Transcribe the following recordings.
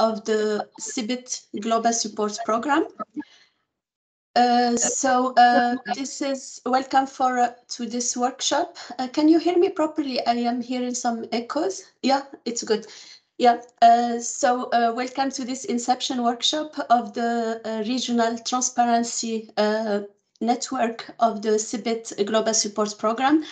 of the CBIT Global Support Program. This is welcome to this workshop. Can you hear me properly? I am hearing some echoes. Yeah, it's good. Yeah, welcome to this inception workshop of the Regional Transparency Network of the CBIT Global Support Program.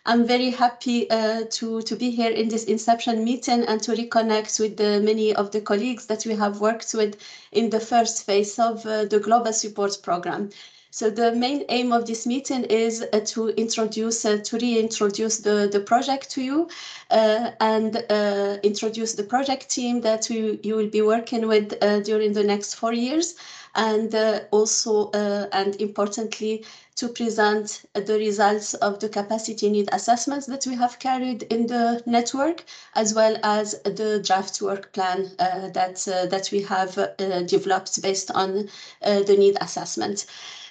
I'm very happy to be here in this inception meeting and to reconnect with many of the colleagues that we have worked with in the first phase of the Global Support Program. So the main aim of this meeting is to reintroduce the project to you and introduce the project team that you will be working with during the next 4 years, and also and importantly to present the results of the capacity need assessments that we have carried in the network, as well as the draft work plan that we have developed based on the need assessment.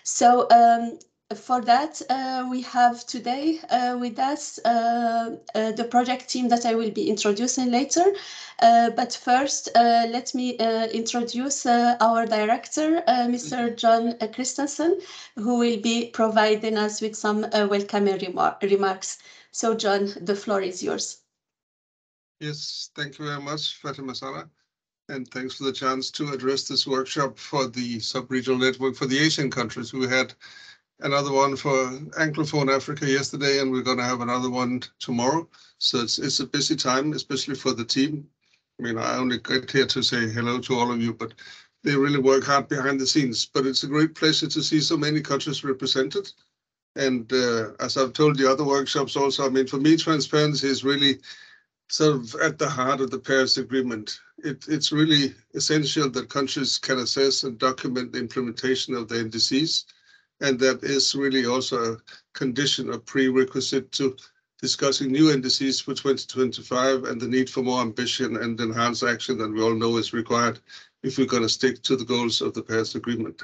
So for that, we have today with us the project team that I will be introducing later. But first, let me introduce our director, Mr. John Christensen, who will be providing us with some welcoming remarks. So John, the floor is yours. Yes, thank you very much, Fatima Sarah. And thanks for the chance to address this workshop for the sub-regional network for the Asian countries. We had another one for Anglophone Africa yesterday, and we're going to have another one tomorrow. So it's a busy time, especially for the team. I mean, I only get here to say hello to all of you, but they really work hard behind the scenes. But it's a great pleasure to see so many countries represented. And as I've told the other workshops also, I mean, for me, transparency is really sort of at the heart of the Paris Agreement. It's really essential that countries can assess and document the implementation of the NDCs. And that is really also a condition, a prerequisite to discussing new NDCs for 2025 and the need for more ambition and enhanced action that we all know is required if we're going to stick to the goals of the Paris Agreement.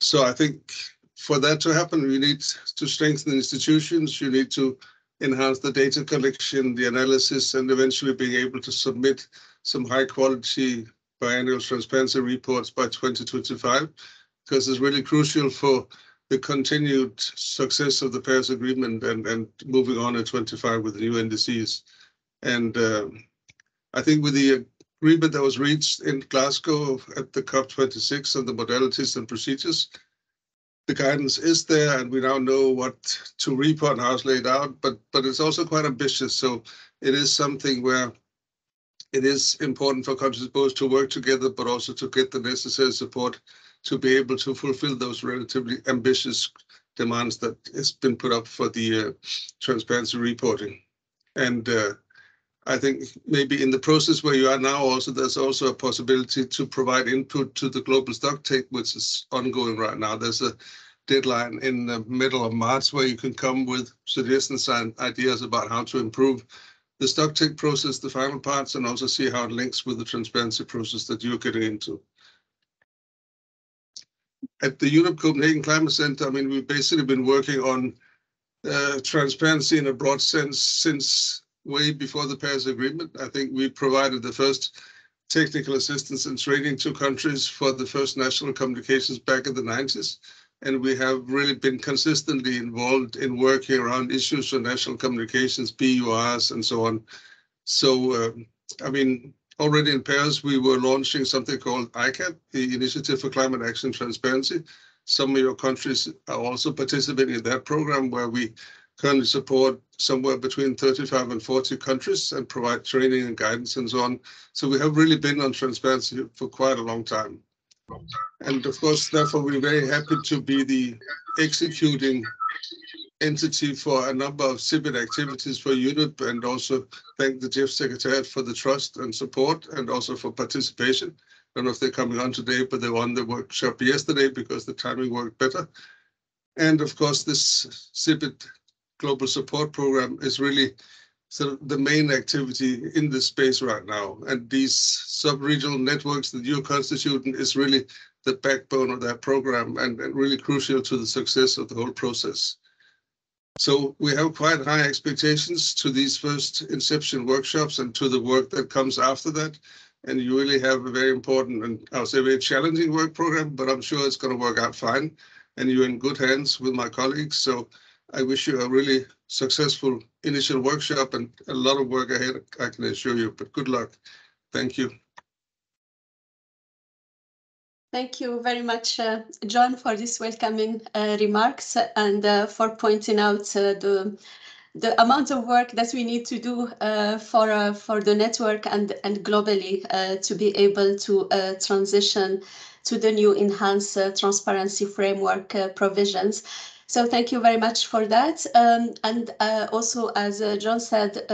So I think for that to happen, we need to strengthen institutions, you need to enhance the data collection, the analysis, and eventually being able to submit some high quality biannual transparency reports by 2025, because it's really crucial for the continued success of the Paris Agreement and moving on in 25 with the new NDCs. And I think with the agreement that was reached in Glasgow at the COP26 on the modalities and procedures, the guidance is there, and we now know what to report and how it's laid out, but it's also quite ambitious. So it is something where it is important for countries both to work together, but also to get the necessary support to be able to fulfill those relatively ambitious demands that has been put up for the transparency reporting. And I think maybe in the process where you are now also, there's also a possibility to provide input to the global stocktake, which is ongoing right now. There's a deadline in the middle of March where you can come with suggestions and ideas about how to improve the stocktake process, the final parts, and also see how it links with the transparency process that you're getting into. At the Europe Copenhagen Climate Center, I mean, we've basically been working on transparency in a broad sense since way before the Paris Agreement. I think we provided the first technical assistance and training to countries for the first national communications back in the 90s. And we have really been consistently involved in working around issues of national communications, PURs, and so on. So, I mean, already in Paris, we were launching something called ICAT, the Initiative for Climate Action Transparency. Some of your countries are also participating in that program, where we currently support somewhere between 35 and 40 countries and provide training and guidance and so on. So we have really been on transparency for quite a long time. And of course, therefore, we're very happy to be the executing entity for a number of CBIT activities for Europe, and also thank the GEF Secretariat for the trust and support and also for participation. I don't know if they're coming on today, but they were on the workshop yesterday because the timing worked better. And of course, this CBIT Global Support Program is really sort of the main activity in this space right now. And these sub-regional networks that you're constituting is really the backbone of that program and really crucial to the success of the whole process. So we have quite high expectations to these first inception workshops and to the work that comes after that. and you really have a very important and I would say very challenging work program, but I'm sure it's going to work out fine. And you're in good hands with my colleagues. So I wish you a really successful initial workshop and a lot of work ahead, I can assure you, but good luck. Thank you. Thank you very much, John, for these welcoming remarks and for pointing out the amount of work that we need to do for the network and globally to be able to transition to the new enhanced transparency framework provisions. So thank you very much for that. And also, as John said,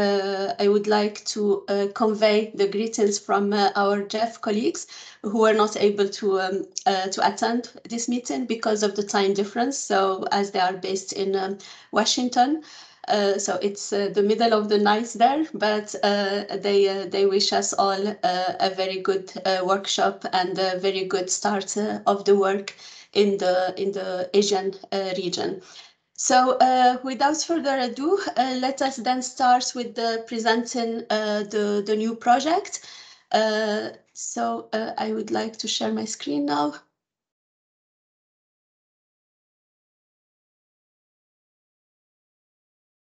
I would like to convey the greetings from our GEF colleagues who are not able to attend this meeting because of the time difference. So as they are based in Washington, so it's the middle of the night there, but they wish us all a very good workshop and a very good start of the work in the Asian region. So without further ado, let us then start with presenting the new project. So I would like to share my screen now.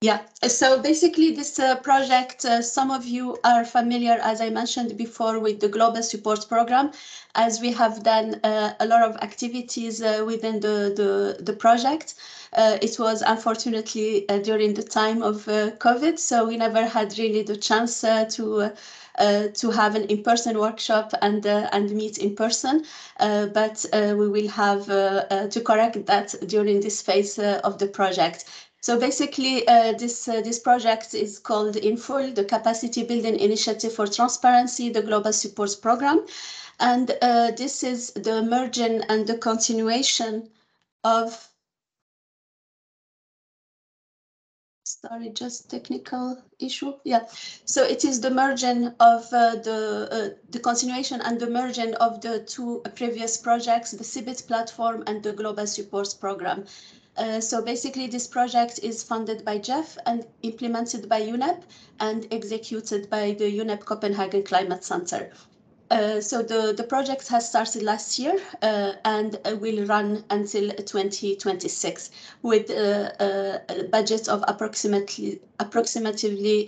Yeah, so basically this project, some of you are familiar, as I mentioned before, with the Global Support Program, as we have done a lot of activities within the project. It was unfortunately during the time of COVID, so we never had really the chance to have an in-person workshop and meet in person, but we will have to correct that during this phase of the project. So basically, this project is called in full the Capacity Building Initiative for Transparency, the Global Support Program. And this is the merging and the continuation of, sorry, just technical issue. Yeah, so it is the merging of the continuation and the merging of the two previous projects, the CBIT platform and the Global Support Program. So basically, this project is funded by GEF and implemented by UNEP and executed by the UNEP Copenhagen Climate Center. So the project has started last year and will run until 2026 with a budget of approximately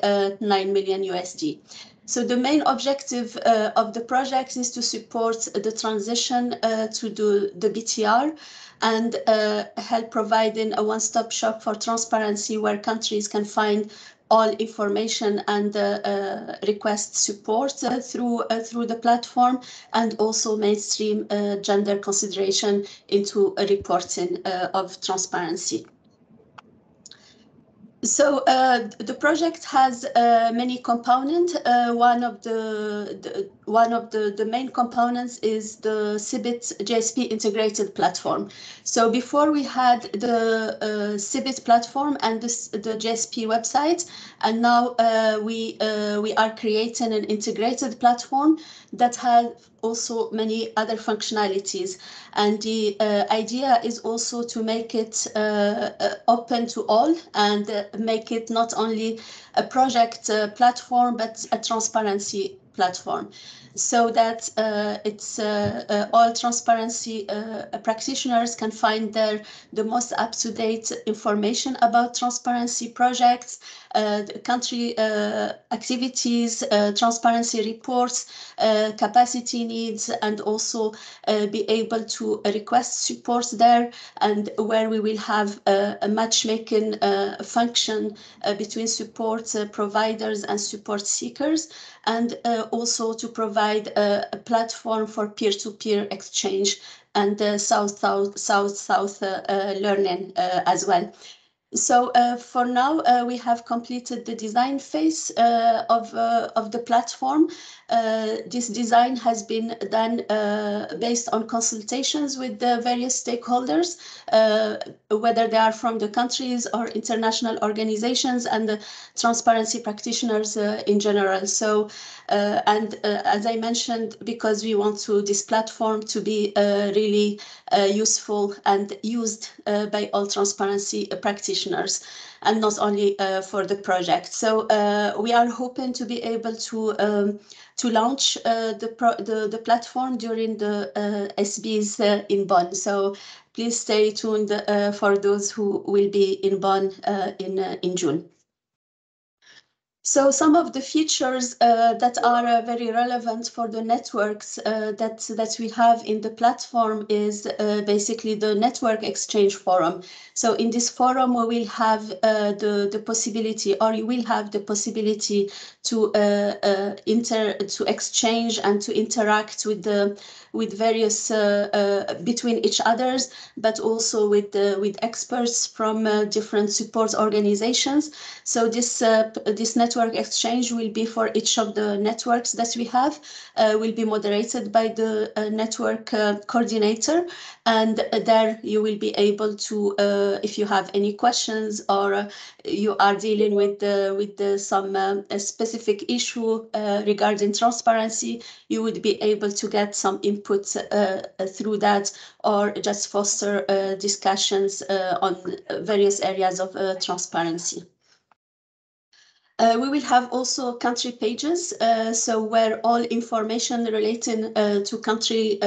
9 million USD. So the main objective of the project is to support the transition to the BTR and help providing a one-stop shop for transparency where countries can find all information and request support through the platform, and also mainstream gender consideration into a reporting of transparency. So the project has many components. One of the main components is the CBIT-GSP integrated platform. So before we had the CBIT platform and the GSP website, and now we are creating an integrated platform that has also many other functionalities. And the idea is also to make it open to all and make it not only a project platform, but a transparency platform, so that it's all transparency practitioners can find the most up-to-date information about transparency projects, country activities, transparency reports, capacity needs, and also be able to request support there, and where we will have a matchmaking function between support providers and support seekers, and also to provide a platform for peer-to-peer exchange and south-south learning as well. So for now, we have completed the design phase of the platform. This design has been done based on consultations with the various stakeholders, whether they are from the countries or international organizations and the transparency practitioners in general. So, as I mentioned, because we want this platform to be really useful and used by all transparency practitioners. practitioners, and not only for the project. So we are hoping to be able to launch the platform during the SBs in Bonn. So please stay tuned for those who will be in Bonn in June. So some of the features that are very relevant for the networks that we have in the platform is basically the network exchange forum. So in this forum, we will have the possibility, or you will have the possibility to exchange and to interact with various between each others, but also with experts from different support organizations. So this network exchange will be for each of the networks that we have, will be moderated by the network coordinator, and there you will be able to, if you have any questions or you are dealing with some specific issue regarding transparency, you would be able to get some input through that, or just foster discussions on various areas of transparency. We will have also country pages, so where all information relating to country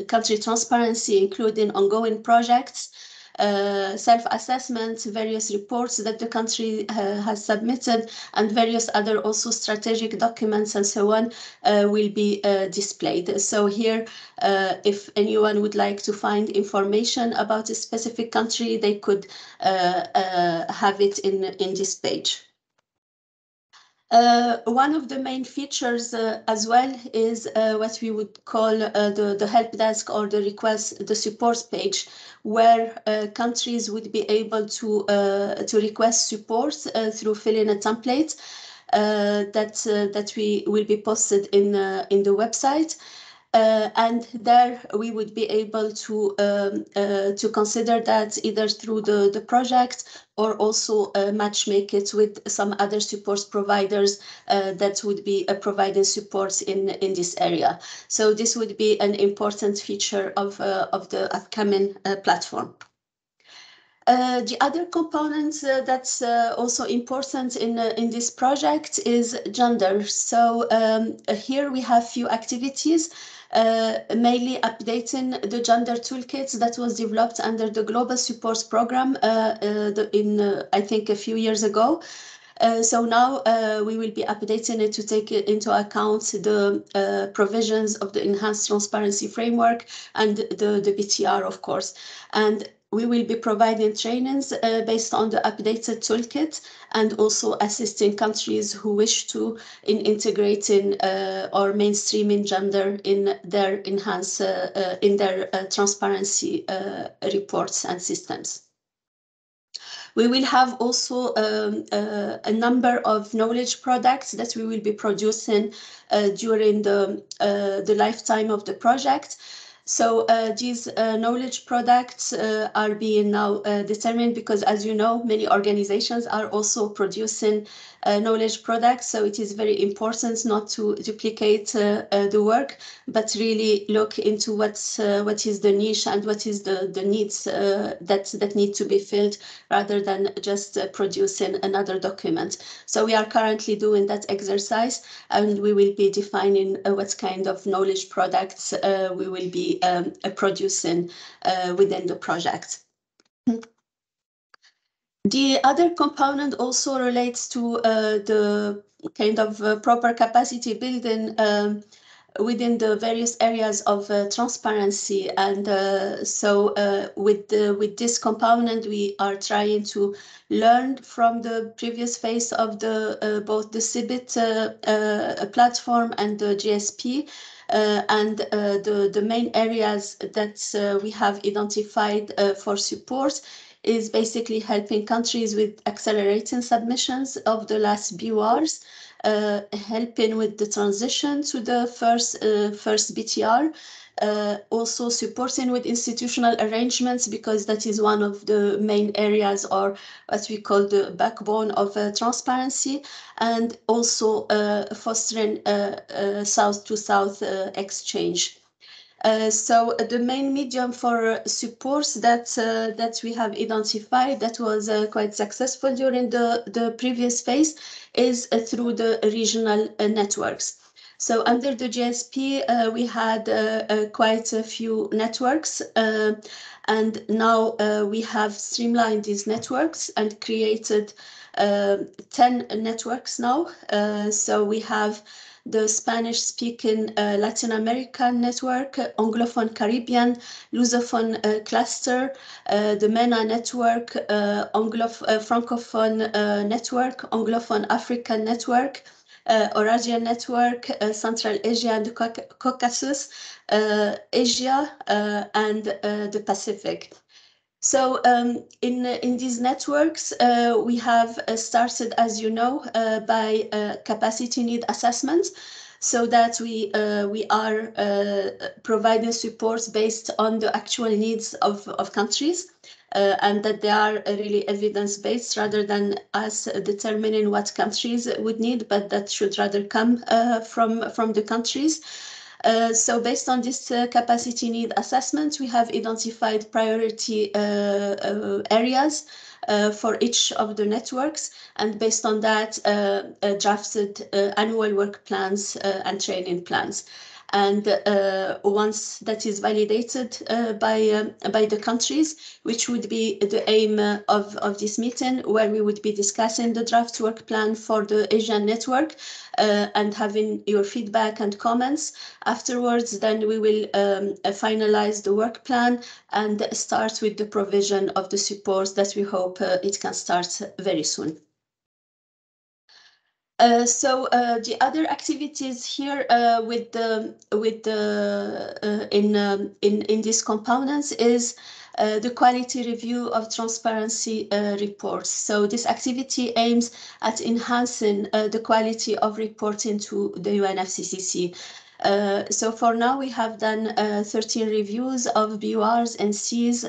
transparency, including ongoing projects, self-assessment, various reports that the country has submitted, and various other also strategic documents and so on will be displayed. So here, if anyone would like to find information about a specific country, they could have it in this page. One of the main features as well is what we would call the help desk, or the support page, where countries would be able to request support through filling a template that we will be posted in the website. And there we would be able to consider that either through the project, or also match make it with some other support providers that would be providing support in this area. So this would be an important feature of the upcoming platform. The other component that's also important in this project is gender. So here we have few activities, mainly updating the gender toolkits that was developed under the Global Support Program I think a few years ago. So now we will be updating it to take into account the provisions of the Enhanced Transparency Framework and the BTR, of course. And we will be providing trainings based on the updated toolkit, and also assisting countries who wish to in integrating or mainstreaming gender in their transparency reports and systems. We will have also a number of knowledge products that we will be producing during the lifetime of the project. So these knowledge products are being now determined, because, as you know, many organizations are also producing knowledge products. So it is very important not to duplicate the work, but really look into what is the niche and what is the needs that need to be filled, rather than just producing another document. So we are currently doing that exercise, and we will be defining what kind of knowledge products we will be producing within the project. The other component also relates to the kind of proper capacity building within the various areas of transparency. And so with this component, we are trying to learn from the previous phase of both the CBIT platform and the GSP. And the main areas that we have identified for support is basically helping countries with accelerating submissions of the last BURs, helping with the transition to the first BTR, also supporting with institutional arrangements, because that is one of the main areas, or what we call the backbone of transparency, and also fostering south-to-south exchange. So the main medium for supports that we have identified that was quite successful during the previous phase is through the regional networks. So under the GSP, we had quite a few networks, and now we have streamlined these networks and created 10 networks now. So we have the Spanish-speaking Latin American network, Anglophone Caribbean, Lusophone cluster, the MENA network, Francophone network, Anglophone African network, Eurasian network, Central Asia and the Caucasus, Asia, and the Pacific. So in these networks, we have started, as you know, by capacity need assessment, so that we are providing support based on the actual needs of countries, and that they are really evidence-based rather than us determining what countries would need, but that should rather come from the countries. So based on this capacity need assessment, we have identified priority areas for each of the networks, and based on that, drafted annual work plans and training plans. And once that is validated by the countries, which would be the aim of this meeting, where we would be discussing the draft work plan for the Asian network and having your feedback and comments. Afterwards, then we will finalize the work plan and start with the provision of the support that we hope it can start very soon. So the other activities here in these components is the quality review of transparency reports. So this activity aims at enhancing the quality of reporting to the UNFCCC. So for now, we have done 13 reviews of BURs and Cs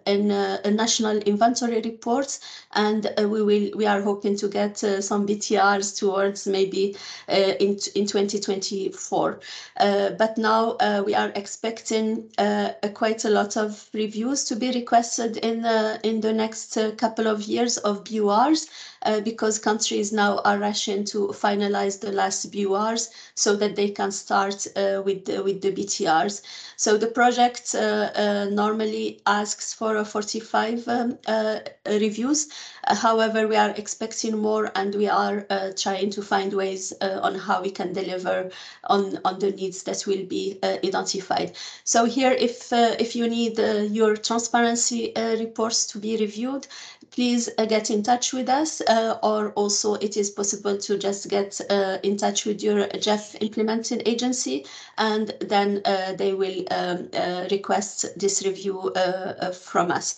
in national inventory reports, and we are hoping to get some BTRs towards maybe in 2024. But now we are expecting quite a lot of reviews to be requested in the next couple of years of BURs, because countries now are rushing to finalize the last BURs so that they can start with the BTRs. So the project normally asks for 45 reviews. However, we are expecting more, and we are trying to find ways on how we can deliver on the needs that will be identified. So here, if you need your transparency reports to be reviewed, please get in touch with us, or also it is possible to just get in touch with your GEF implementing agency, and then they will request this review from us.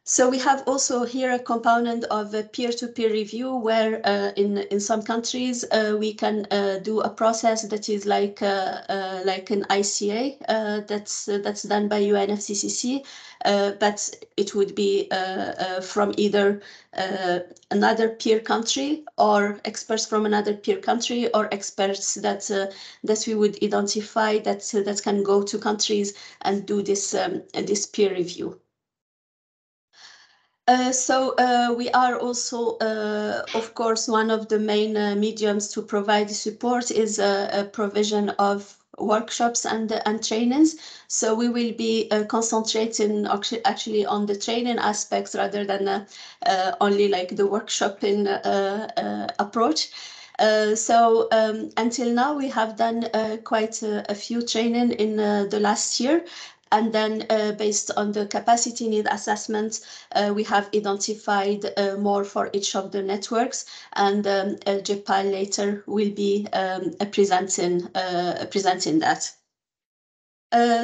So we have also here a component of a peer-to-peer review, where in some countries we can do a process that is like an ICA that's done by UNFCCC, but it would be from either another peer country, or experts from another peer country, or experts that we would identify that can go to countries and do this peer review. So we are also, of course, one of the main mediums to provide support is a provision of workshops and trainings. So we will be concentrating actually on the training aspects rather than only like the workshopping approach. So until now, we have done quite a few training in the last year. And then based on the capacity need assessment, we have identified more for each of the networks, and Jepal later will be presenting that.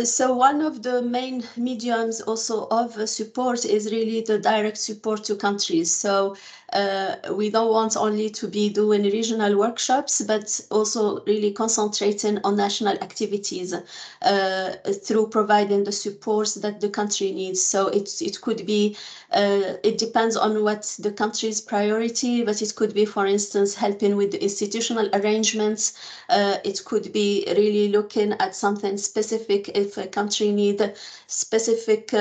So one of the main mediums also of support is really the direct support to countries. So we don't want only to be doing regional workshops, but also really concentrating on national activities through providing the supports that the country needs. So it could be, it depends on what the country's priority, but it could be, for instance, helping with the institutional arrangements. It could be really looking at something specific if a country needs specific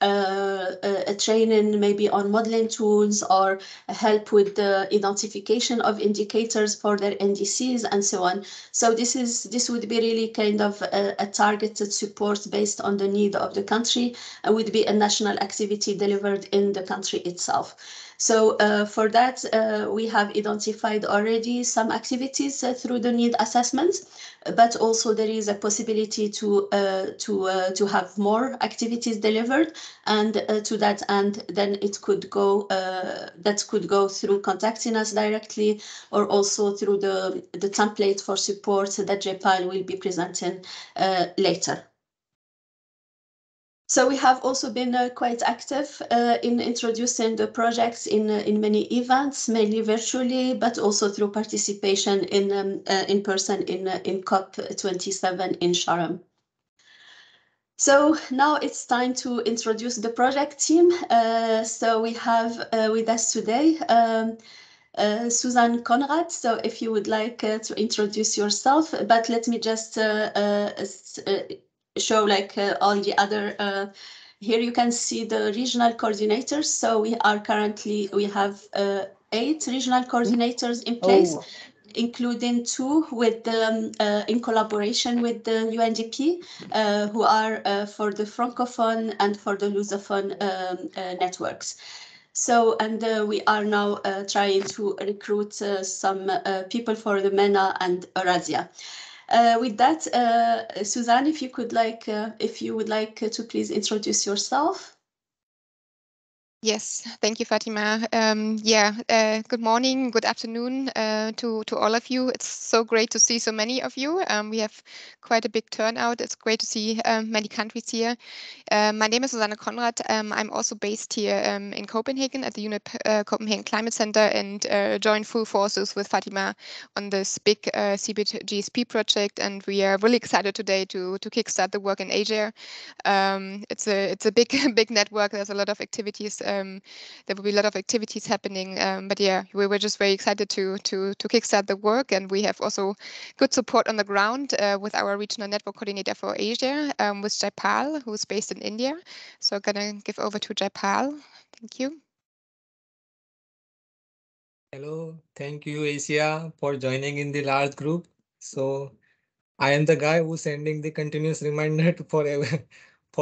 a training maybe on modeling tools, or help with the identification of indicators for their NDCs and so on. So this would be really kind of a targeted support based on the need of the country, and would be a national activity delivered in the country itself. So for that, we have identified already some activities through the need assessment, but also there is a possibility to have more activities delivered, and to that end, then it could go that could go through contacting us directly, or also through the template for support that Jepal will be presenting later. So we have also been quite active in introducing the projects in many events, mainly virtually, but also through participation in person in COP27 in Sharm. So now it's time to introduce the project team. So we have with us today Susanna Conrad. So if you would like to introduce yourself, but let me just show like all the other, here you can see the regional coordinators. So we have 8 regional coordinators in place, including 2 with in collaboration with the UNDP, who are for the Francophone and for the Lusophone networks. So, and we are now trying to recruit some people for the MENA and Eurasia. With that, Suzanne, if you would like to please introduce yourself. Yes, thank you, Fatima. Good morning, good afternoon to all of you. It's so great to see so many of you. We have quite a big turnout. It's great to see many countries here. My name is Susanna Conrad. I'm also based here in Copenhagen at the UNEP Copenhagen Climate Center, and joined full forces with Fatima on this big CBIT-GSP project. And we are really excited today to kickstart the work in Asia. It's a big network. There's a lot of activities. There will be a lot of activities happening. But yeah, we were just very excited to kickstart the work, and we have also good support on the ground with our regional network coordinator for Asia, with Jaipal, who's based in India. So I'm gonna give over to Jaipal. Thank you. Hello, thank you, Asia, for joining in the large group. So I am the guy who's sending the continuous reminder for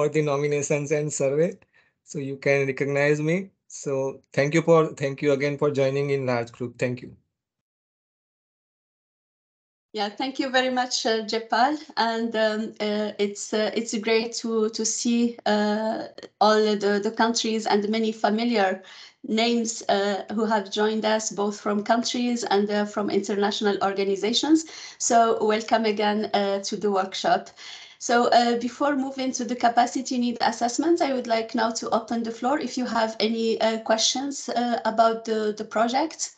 the nominations and survey. So you can recognize me. So thank you again for joining in large group. Thank you. Yeah, thank you very much, Jepal, and it's great to see all the countries and many familiar names who have joined us, both from countries and from international organizations. So welcome again to the workshop. So before moving to the capacity need assessment, I would like now to open the floor if you have any questions about the project.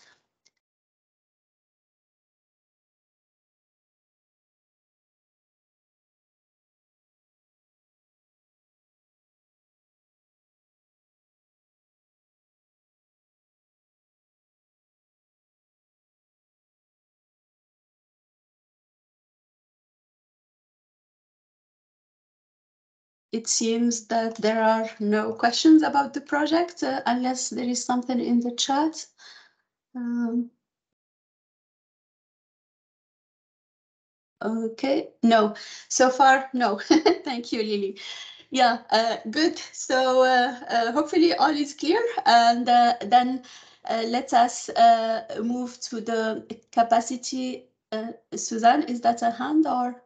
It seems that there are no questions about the project, unless there is something in the chat. Okay, no, so far, no. Thank you, Lily. Yeah, good. So hopefully all is clear, and then let us move to the capacity. Suzanne, is that a hand or?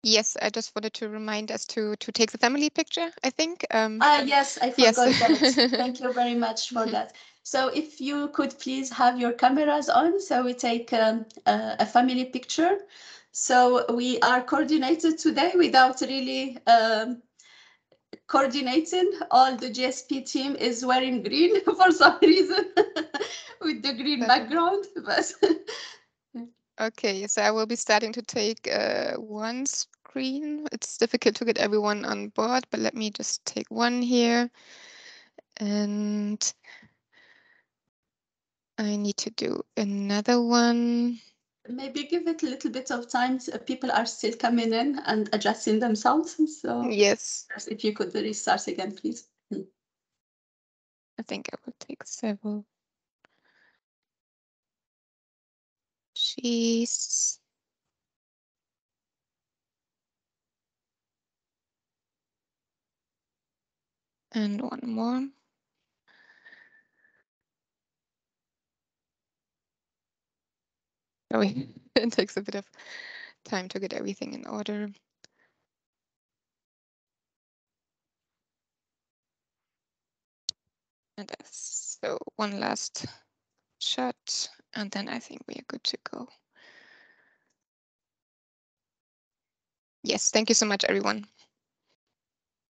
Yes, I just wanted to remind us to take the family picture, I think. Yes, I Yes. forgot that. Thank you very much for that. So if you could please have your cameras on, so we take a family picture. So we are coordinated today without really coordinating. All the GSP team is wearing green for some reason with the green background. But okay, so I will be starting to take one screen. It's difficult to get everyone on board, but let me just take one here. And I need to do another one. Maybe give it a little bit of time. People are still coming in and adjusting themselves. So yes, if you could restart again, please. I think I will take several. Cheese. And one more. Oh, it takes a bit of time to get everything in order. And so one last shot, and then I think we are good to go. Yes, thank you so much, everyone.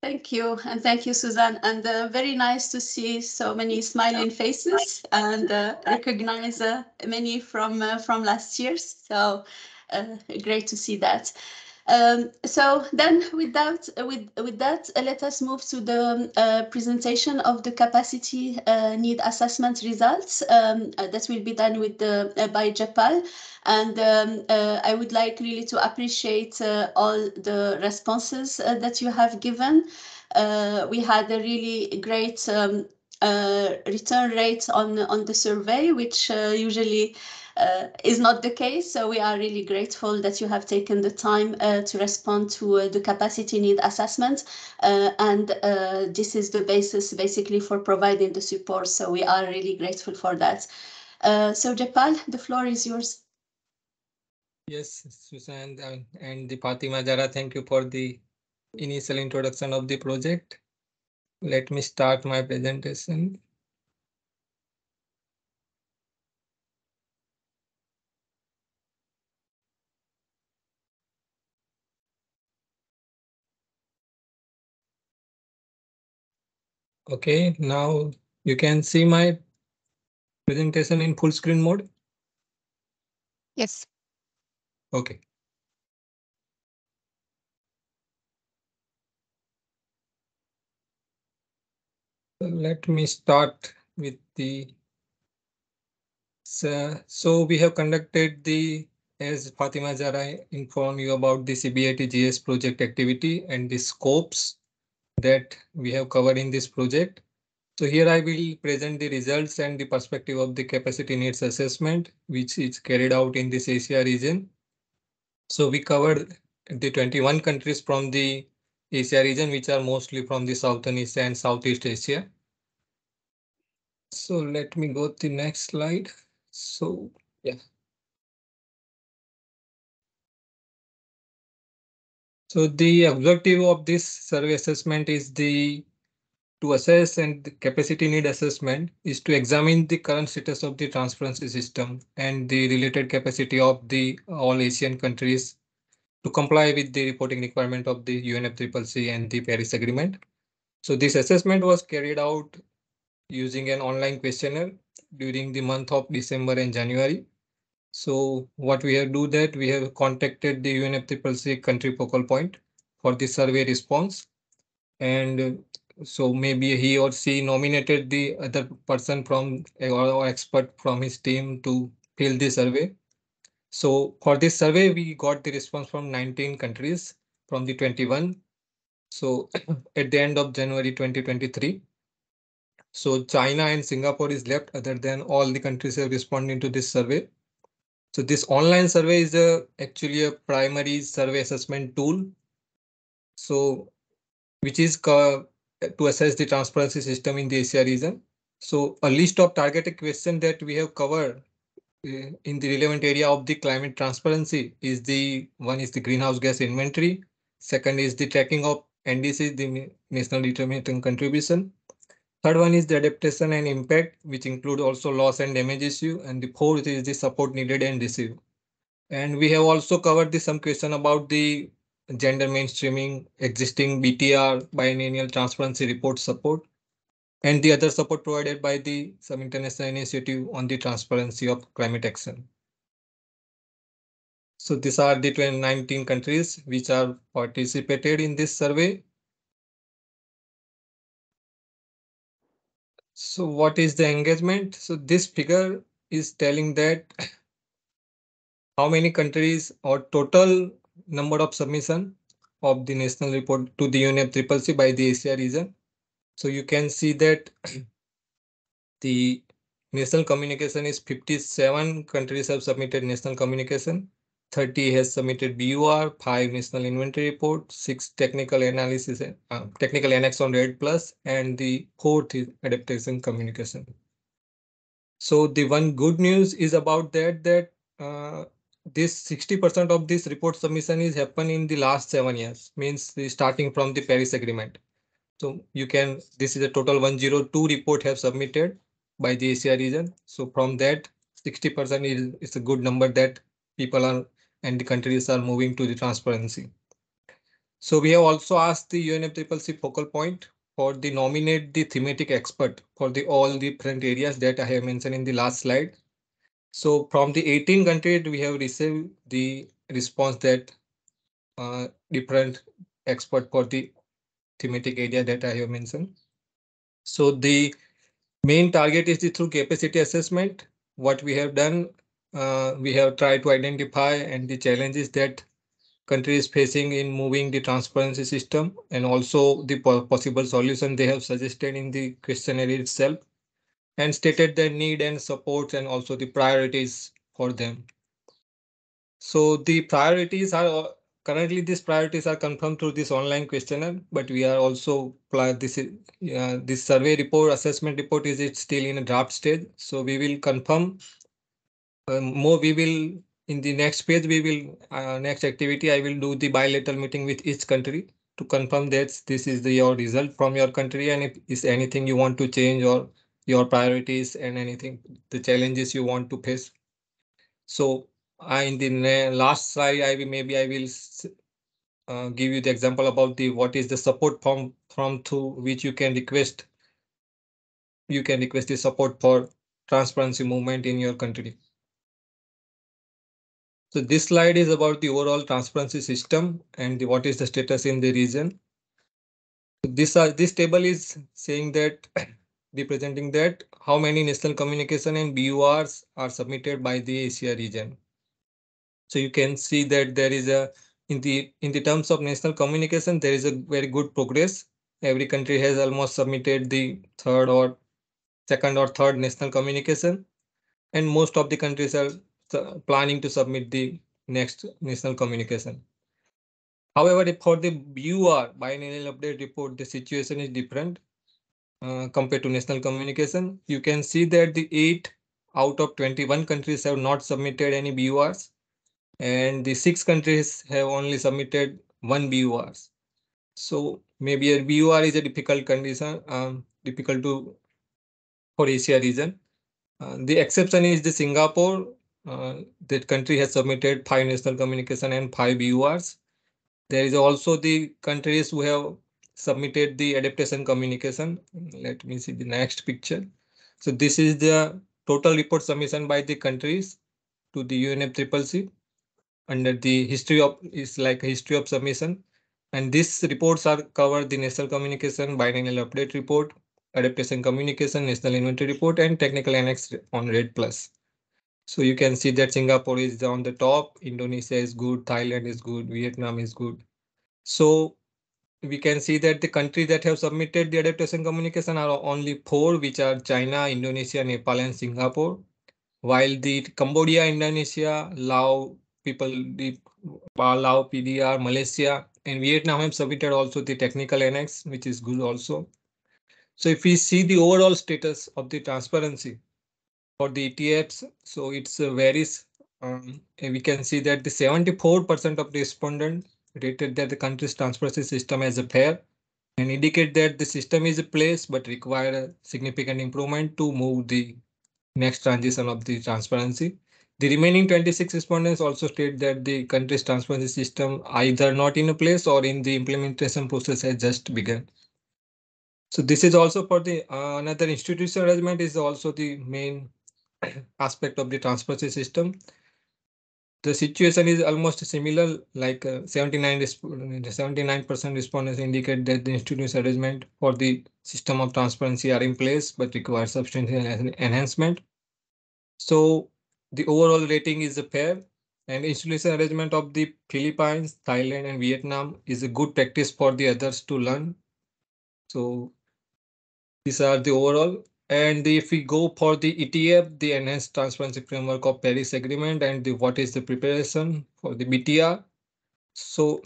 Thank you, and thank you, Suzanne. And very nice to see so many smiling faces and recognize many from last year. So great to see that. So then, with that, let us move to the presentation of the capacity need assessment results that will be done with by Japal. And I would like really to appreciate all the responses that you have given. We had a really great return rate on the survey, which usually is not the case. So we are really grateful that you have taken the time to respond to the capacity need assessment. And this is the basis basically for providing the support. So we are really grateful for that. So Japal, the floor is yours. Yes, Susan and the Fatima Jara, thank you for the initial introduction of the project. Let me start my presentation. Okay, now you can see my presentation in full screen mode. Yes. Okay. Let me start with the. So we have conducted the, as Fatima Zara informed you about the CBIT-GS project activity and the scopes that we have covered in this project. So here I will present the results and the perspective of the capacity needs assessment, which is carried out in this Asia region. So we covered the 21 countries from the Asia region, which are mostly from the Southern Asia and Southeast Asia. So let me go to the next slide. So yeah. So the objective of this survey assessment is to assess, and the capacity need assessment is to examine the current status of the transparency system and the related capacity of the all Asian countries to comply with the reporting requirement of the UNFCCC and the Paris Agreement. So this assessment was carried out using an online questionnaire during the month of December and January. So what we have do that we have contacted the UNFCCC country focal point for the survey response, and so maybe he or she nominated the other person from or expert from his team to fill the survey. So for this survey, we got the response from 19 countries from the 21. So at the end of January 2023. So China and Singapore is left, other than all the countries have responded to this survey. So this online survey is actually a primary survey assessment tool. So which is to assess the transparency system in the Asia region. So a list of targeted questions that we have covered in the relevant area of the climate transparency is the one is the greenhouse gas inventory. Second is the tracking of NDC, the national determinant contribution. Third one is the adaptation and impact, which include also loss and damage issue. And the fourth is the support needed and received. And we have also covered some question about the gender mainstreaming, existing BTR, biennial transparency report support, and the other support provided by some international initiative on the transparency of climate action. So these are the 2019 countries which are participated in this survey. So what is the engagement? So this figure is telling that how many countries or total number of submission of the national report to the UNFCCC by the Asia region. So you can see that the national communication is 57 countries have submitted national communication, 30 has submitted BUR, 5 national inventory report, 6 technical analysis, technical annex on RED plus, and the 4th is adaptation communication. So the one good news is about that this 60% of this report submission is happened in the last 7 years, means starting from the Paris Agreement. So this is a total 102 report have submitted by the Asia region. So from that 60% is a good number that people are and the countries are moving to the transparency. So we have also asked the UNFCCC focal point for the nominate the thematic expert for the all different areas that I have mentioned in the last slide. So from the 18 countries, we have received the response that different expert for the thematic area that I have mentioned. So the main target is through capacity assessment. What we have done, we have tried to identify and the challenges that countries facing in moving the transparency system and also the possible solution they have suggested in the questionnaire itself and stated their need and support and also the priorities for them. So the priorities are currently these priorities are confirmed through this online questionnaire, but we are also this survey report assessment report is it still in a draft stage. So we will confirm more. We will in the next page we will next activity I will do the bilateral meeting with each country to confirm that this is your result from your country and if is anything you want to change or your priorities and anything the challenges you want to face. So in the last slide, I will give you the example about the what is the support from through which you can request the support for transparency movement in your country. So this slide is about the overall transparency system and what is the status in the region. This table is saying that representing that how many national communication and BURs are submitted by the Asia region. So you can see that there is in the terms of national communication, there is a very good progress. Every country has almost submitted the second or third national communication, and most of the countries are planning to submit the next national communication. However, for the BUR, biennial update report, the situation is different compared to national communication. You can see that the 8 out of 21 countries have not submitted any BURs. And the 6 countries have only submitted 1 BURs. So maybe a BUR is a difficult condition, difficult for Asia region. The exception is the Singapore. That country has submitted 5 national communication and 5 BURs. There is also the countries who have submitted the adaptation communication. Let me see the next picture. So this is the total report submission by the countries to the UNFCCC. Under the history of is like a history of submission, and these reports are cover the national communication, biennial update report, adaptation communication, national inventory report, and technical annex on RED plus. So you can see that Singapore is on the top, Indonesia is good, Thailand is good, Vietnam is good. So we can see that the countries that have submitted the adaptation communication are only 4, which are China, Indonesia, Nepal, and Singapore. While the Cambodia, Indonesia, Laos, Laos, PDR, Malaysia, and Vietnam have submitted also the technical annex, which is good also. So if we see the overall status of the transparency for the ETFs, so it's varies. And we can see that the 74% of the respondents rated that the country's transparency system as a fair and indicate that the system is a place but require a significant improvement to move the next transition of the transparency. The remaining 26 respondents also state that the country's transparency system either not in a place or in the implementation process has just begun. So this is also for the another institutional arrangement is also the main aspect of the transparency system. The situation is almost similar, like 79% respondents indicate that the institutional arrangement for the system of transparency are in place but require substantial enhancement. So the overall rating is a fair, and institutional arrangement of the Philippines, Thailand, and Vietnam is a good practice for the others to learn. So these are the overall. And if we go for the ETF, the Enhanced Transparency Framework of Paris Agreement, and the what is the preparation for the BTR. So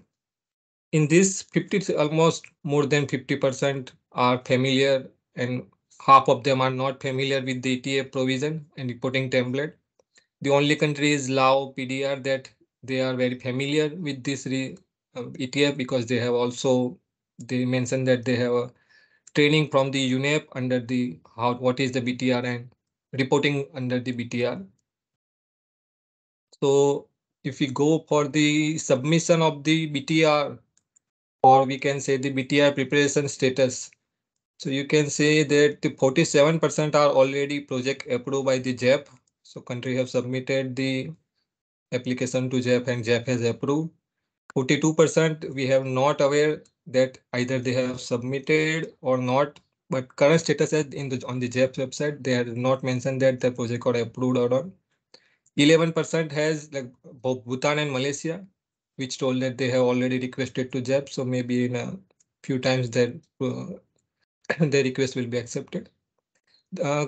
in this 50, almost more than 50% are familiar, and half of them are not familiar with the ETF provision and reporting template. The only country is Lao PDR that they are very familiar with this ETF because they have also, they mentioned that they have a training from the UNEP under the how what is the BTR and reporting under the BTR. So if we go for the submission of the BTR, or we can say the BTR preparation status. So you can say that the 47% are already project approved by the JEP. So country have submitted the application to JEP and JEP has approved. 42% we have not aware that either they have submitted or not, but current status is in the on the JEP website they have not mentioned that the project got approved or not. 11% has like both Bhutan and Malaysia, which told that they have already requested to JEP, so maybe in a few times their their request will be accepted.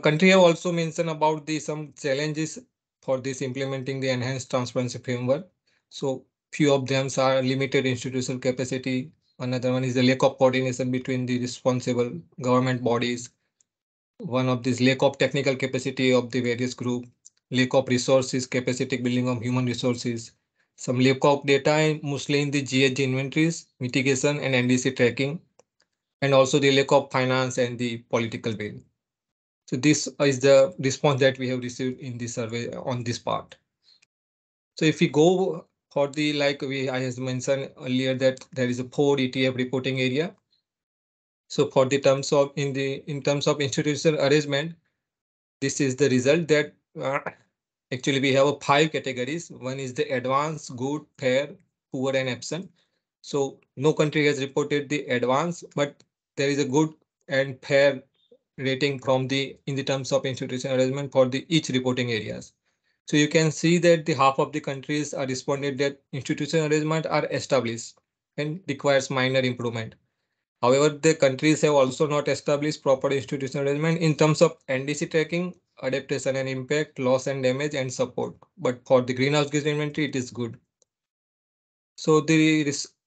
Country have also mentioned about the some challenges for this implementing the enhanced transparency framework. So few of them are limited institutional capacity. Another one is the lack of coordination between the responsible government bodies. One of this lack of technical capacity of the various group, lack of resources, capacity building of human resources, some lack of data mostly in the GHG inventories, mitigation and NDC tracking, and also the lack of finance and the political will. So this is the response that we have received in the survey on this part. So if we go for the like I has mentioned earlier that there is a 4 ETF reporting area. So for the terms of in terms of institutional arrangement, this is the result that actually we have a 5 categories. One is the advanced, good, fair, poor, and absent. So no country has reported the advanced, but there is a good and fair rating from the in the terms of institutional arrangement for the each reporting areas. So you can see that the half of the countries are responded that institutional arrangement are established and requires minor improvement. However, the countries have also not established proper institutional arrangement in terms of NDC tracking, adaptation and impact, loss and damage, and support. But for the greenhouse gas inventory, it is good. So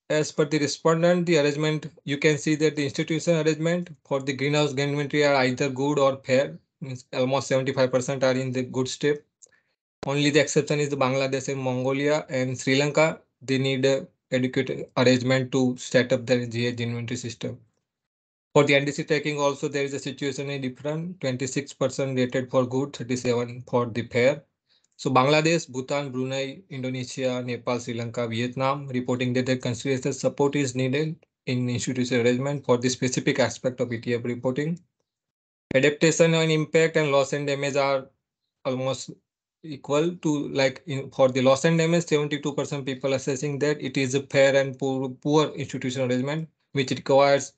as per the respondent, the arrangement, you can see that the institutional arrangement for the greenhouse gas inventory are either good or fair. Means almost 75% are in the good state. Only the exception is the Bangladesh and Mongolia and Sri Lanka. They need a adequate arrangement to set up their GH inventory system. For the NDC tracking also there is a situation is different. 26% rated for good, 37 for the fair. So Bangladesh, Bhutan, Brunei, Indonesia, Nepal, Sri Lanka, Vietnam reporting that their consideration support is needed in institutional arrangement for the specific aspect of ETF reporting. Adaptation and impact and loss and damage are almost equal to like for the loss and damage, 72% people assessing that it is a fair and poor institutional arrangement which requires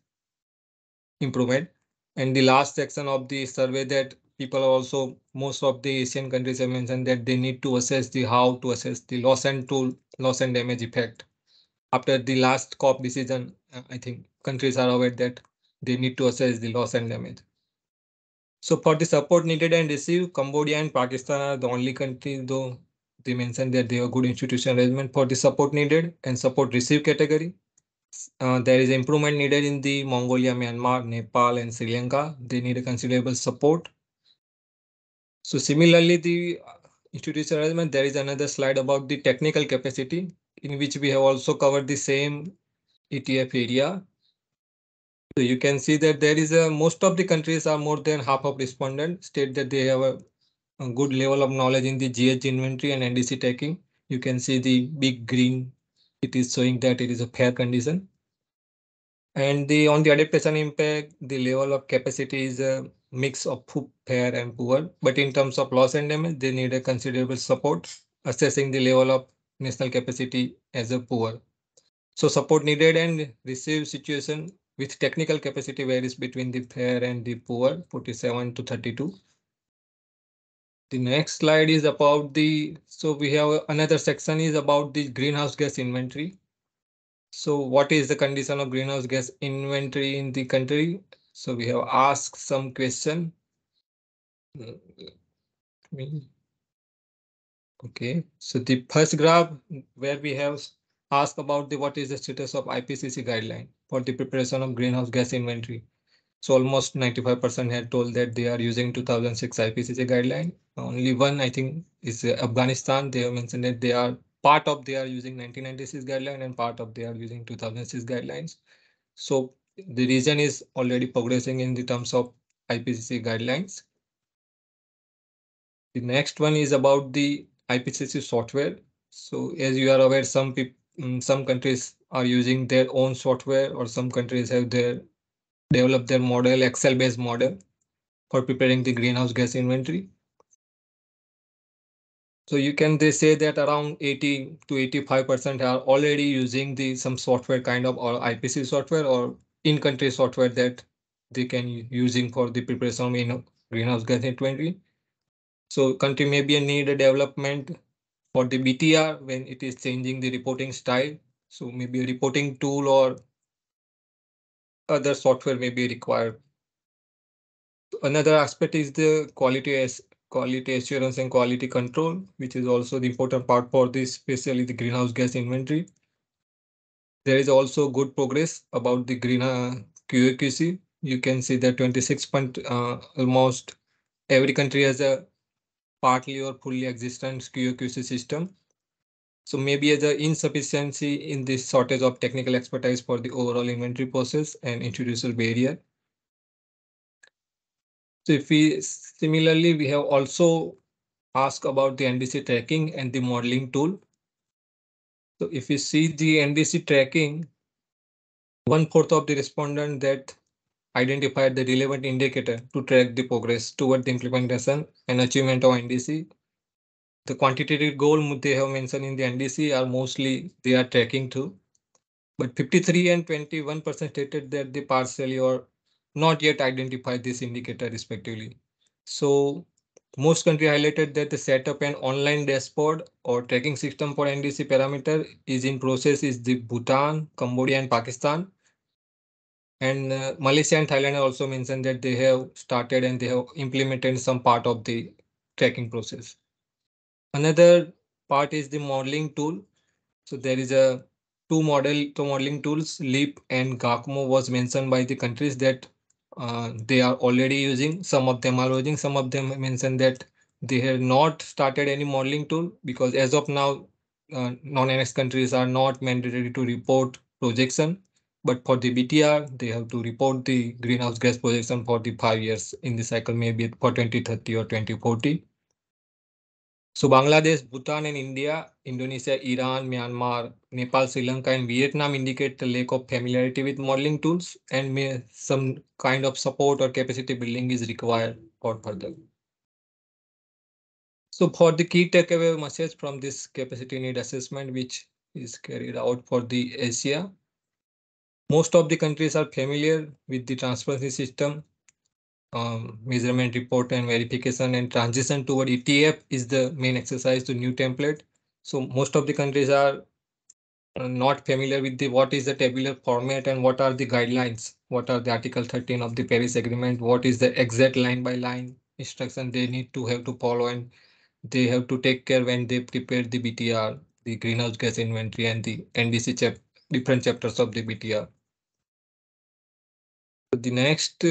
improvement. And the last section of the survey that people also most of the Asian countries have mentioned that they need to assess the how to assess the loss and damage effect. After the last COP decision, I think countries are aware that they need to assess the loss and damage. So for the support needed and received, Cambodia and Pakistan are the only countries though they mentioned that they have good institutional arrangement for the support needed and support received category. There is improvement needed in the Mongolia, Myanmar, Nepal, and Sri Lanka. They need a considerable support. So similarly, the institutional arrangement, there is another slide about the technical capacity in which we have also covered the same ETF area. So you can see that there is a most of the countries are more than half of respondents state that they have a a good level of knowledge in the GH inventory and NDC tracking. You can see the big green. It is showing that it is a fair condition. And on the adaptation impact, the level of capacity is a mix of fair and poor. But in terms of loss and damage, they need a considerable support, assessing the level of national capacity as a poor. So support needed and received situation with technical capacity varies between the fair and the poor, 47 to 32. The next slide is about so we have another section is about the greenhouse gas inventory. So what is the condition of greenhouse gas inventory in the country? So we have asked some question. Okay, so the first graph where we have asked about what is the status of IPCC guideline for the preparation of greenhouse gas inventory. So almost 95% had told that they are using 2006 IPCC guideline. Only one, I think, is Afghanistan. They have mentioned that they are using 1996 guideline and part of they are using 2006 guidelines. So the region is already progressing in the terms of IPCC guidelines. The next one is about the IPCC software. So as you are aware, some countries are using their own software, or some countries have developed their model, Excel-based model for preparing the greenhouse gas inventory. So they say that around 80 to 85% are already using some software kind of or IPC software or in-country software that they can using for the preparation of greenhouse gas inventory. So country may be a need a development for the BTR when it is changing the reporting style. So maybe a reporting tool or other software may be required. Another aspect is the quality assurance and quality control, which is also the important part for this, especially the greenhouse gas inventory. There is also good progress about the green QAQC. You can see that 26 almost every country has a partly or fully existent QAQC system. So maybe as an insufficiency in this shortage of technical expertise for the overall inventory process and institutional barrier. So if we similarly, we have also asked about the NDC tracking and the modeling tool. So if you see the NDC tracking, 1/4 of the respondent that identified the relevant indicator to track the progress toward the implementation and achievement of NDC. The quantitative goal they have mentioned in the NDC are mostly they are tracking to, but 53 and 21% stated that they partially or not yet identified this indicator respectively. So most countries highlighted that the setup an online dashboard or tracking system for NDC parameter is in process is the Bhutan, Cambodia and Pakistan. And Malaysia and Thailand also mentioned that they have started and they have implemented some part of the tracking process. Another part is the modeling tool. So there is two modeling tools, LEAP and GACMO was mentioned by the countries that they are already using. Some of them are using, some of them mentioned that they have not started any modeling tool because as of now, non-NX countries are not mandatory to report projection. But for the BTR, they have to report the greenhouse gas projection for the 5 years in the cycle, maybe for 2030 or 2040. So Bangladesh, Bhutan and India, Indonesia, Iran, Myanmar, Nepal, Sri Lanka and Vietnam indicate the lack of familiarity with modeling tools and some kind of support or capacity building is required for further. So for the key takeaway message from this capacity need assessment, which is carried out for the Asia, most of the countries are familiar with the transparency system. Measurement report and verification and transition toward ETF is the main exercise to new template. So most of the countries are not familiar with what is the tabular format and what are the guidelines, what are the Article 13 of the Paris Agreement, what is the exact line by line instruction they need to have to follow and they have to take care when they prepare the BTR, the greenhouse gas inventory and the NDC different chapters of the BTR. The next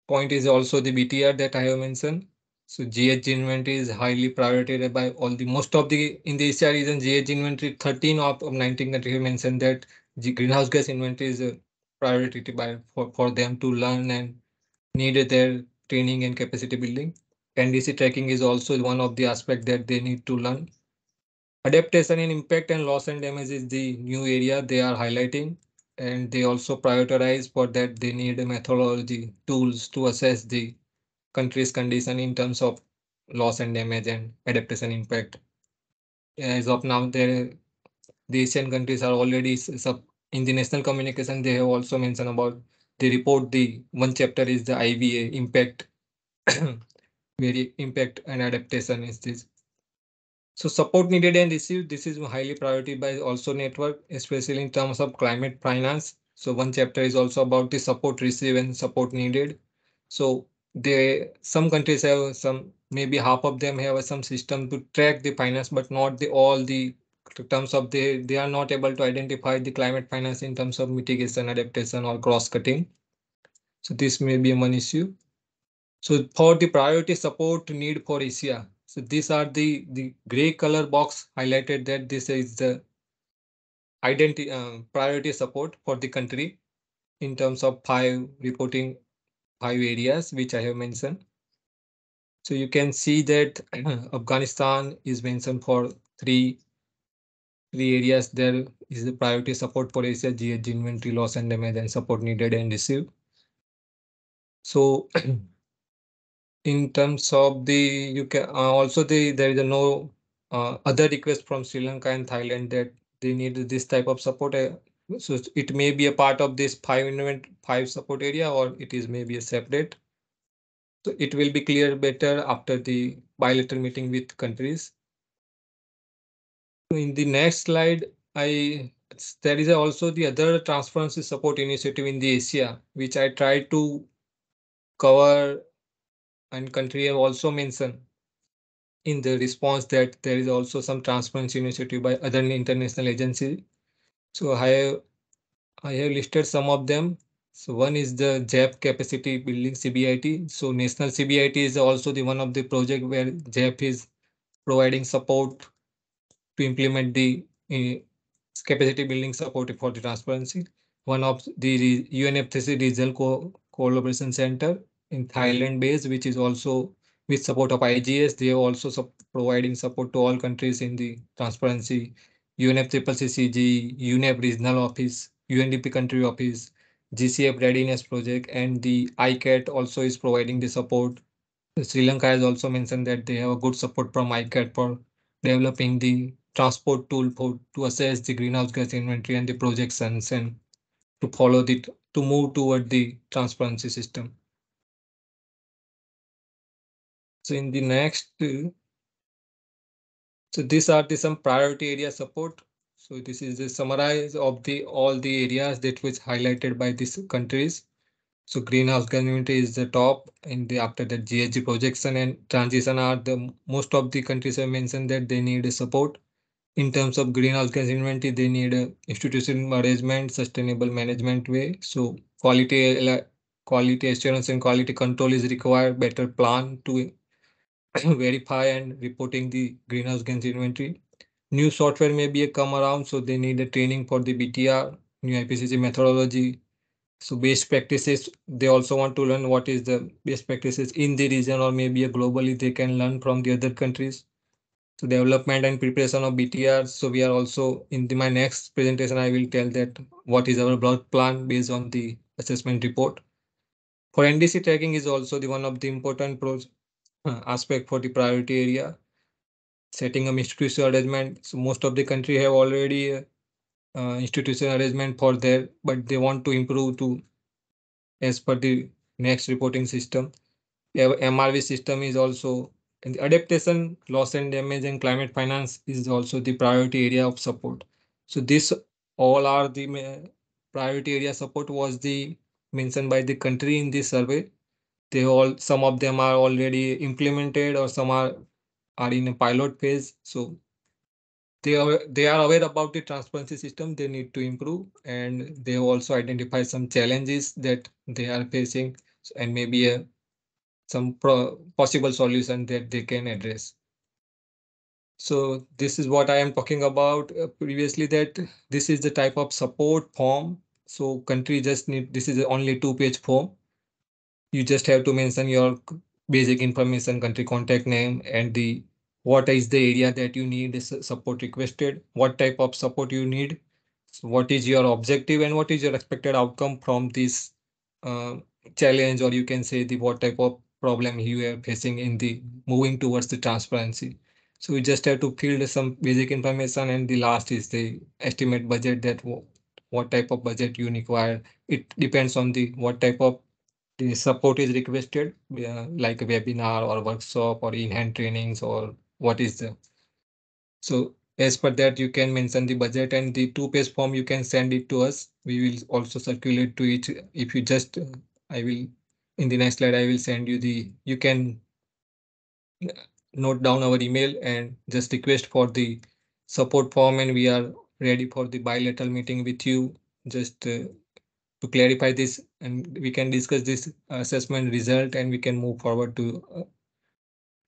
point is also the BTR that I have mentioned. So GH inventory is highly prioritized by most of the in the Asia region. GH inventory 13 of 19 countries have mentioned that the greenhouse gas inventory is a priority for them to learn and need their training and capacity building. NDC tracking is also one of the aspects that they need to learn. Adaptation in impact and loss and damage is the new area they are highlighting, and they also prioritize for that they need a methodology tools to assess the country's condition in terms of loss and damage and adaptation impact. As of now, the Asian countries are already in the national communication. They have also mentioned about they report the one chapter is the IVA impact, very impact and adaptation is this. So support needed and received. This is highly priority by also network, especially in terms of climate finance. So one chapter is also about the support received and support needed. So they some countries have some, maybe half of them have some system to track the finance, but not the all the terms of they are not able to identify the climate finance in terms of mitigation, adaptation, or cross cutting. So this may be one issue. So for the priority support need for Asia, so these are the gray color box highlighted that this is the identity priority support for the country in terms of five areas which I have mentioned. So you can see that Afghanistan is mentioned for three areas. There is the priority support for Asia, GHG inventory, loss and damage, and support needed and received. So in terms of the you can also there is a no other request from Sri Lanka and Thailand that they need this type of support. So it may be a part of this five support area, or it is maybe a separate. So it will be clear better after the bilateral meeting with countries. In the next slide, there is also the other transparency support initiative in the Asia, which I try to cover, and country have also mentioned in the response that there is also some transparency initiative by other international agencies. So I have listed some of them. So one is the JAP capacity building CBIT. So national CBIT is also the one of the project where JAP is providing support to implement the capacity building support for the transparency. One of the UNFCCC Regional Collaboration Center in Thailand base, which is also with support of IGS. They are also providing support to all countries in the transparency. UNFCCC, UNEP Regional Office, UNDP Country Office, GCF Readiness Project, and the ICAT also is providing the support. Sri Lanka has also mentioned that they have a good support from ICAT for developing the transport tool to assess the greenhouse gas inventory and the projections, and to follow to move toward the transparency system. So in the next, so these are some priority area support. So this is the summarize of all the areas that was highlighted by these countries. So greenhouse gas inventory is the top, and after that GHG projection and transition are the most of the countries have mentioned that they need a support. In terms of greenhouse gas inventory, they need a institutional management, sustainable management way. So quality assurance and quality control is required, better plan to verify and reporting the greenhouse gas inventory. New software may be a come around, so they need a training for the BTR, new IPCC methodology. So best practices, they also want to learn what is the best practices in the region, or maybe a globally they can learn from the other countries. So development and preparation of BTR. So we are also my next presentation, I will tell that what is our broad plan based on the assessment report. For NDC tracking is also the one of the important aspect for the priority area. Setting up institutional arrangement. So most of the country have already institutional arrangement for there, but they want to improve to as per the next reporting system. MRV system is also, and the adaptation, loss and damage, and climate finance is also the priority area of support. So this all are the priority area support was the mentioned by the country in this survey. Some of them are already implemented, or some are in a pilot phase. So they are aware about the transparency system they need to improve, and they also identify some challenges that they are facing, and maybe some possible solution that they can address. So this is what I am talking about previously, that this is the type of support form. So country just need, this is only 2-page form. You just have to mention your basic information, country contact name, and the what is the area that you need support requested, what type of support you need, so what is your objective, and what is your expected outcome from this uh, challenge, or you can say the what type of problem you are facing in the moving towards the transparency. So we just have to fill some basic information, and the last is the estimate budget, that what type of budget you require. It depends on the what type of the support is requested, like a webinar or workshop or in-hand trainings, or what is the. So as per that, you can mention the budget, and the two-page form you can send it to us. We will also circulate to each. If you just, I will, in the next slide, I will send you the, you can note down our email and just request for the support form, and we are ready for the bilateral meeting with you, just to clarify this, and we can discuss this assessment result, and we can move forward to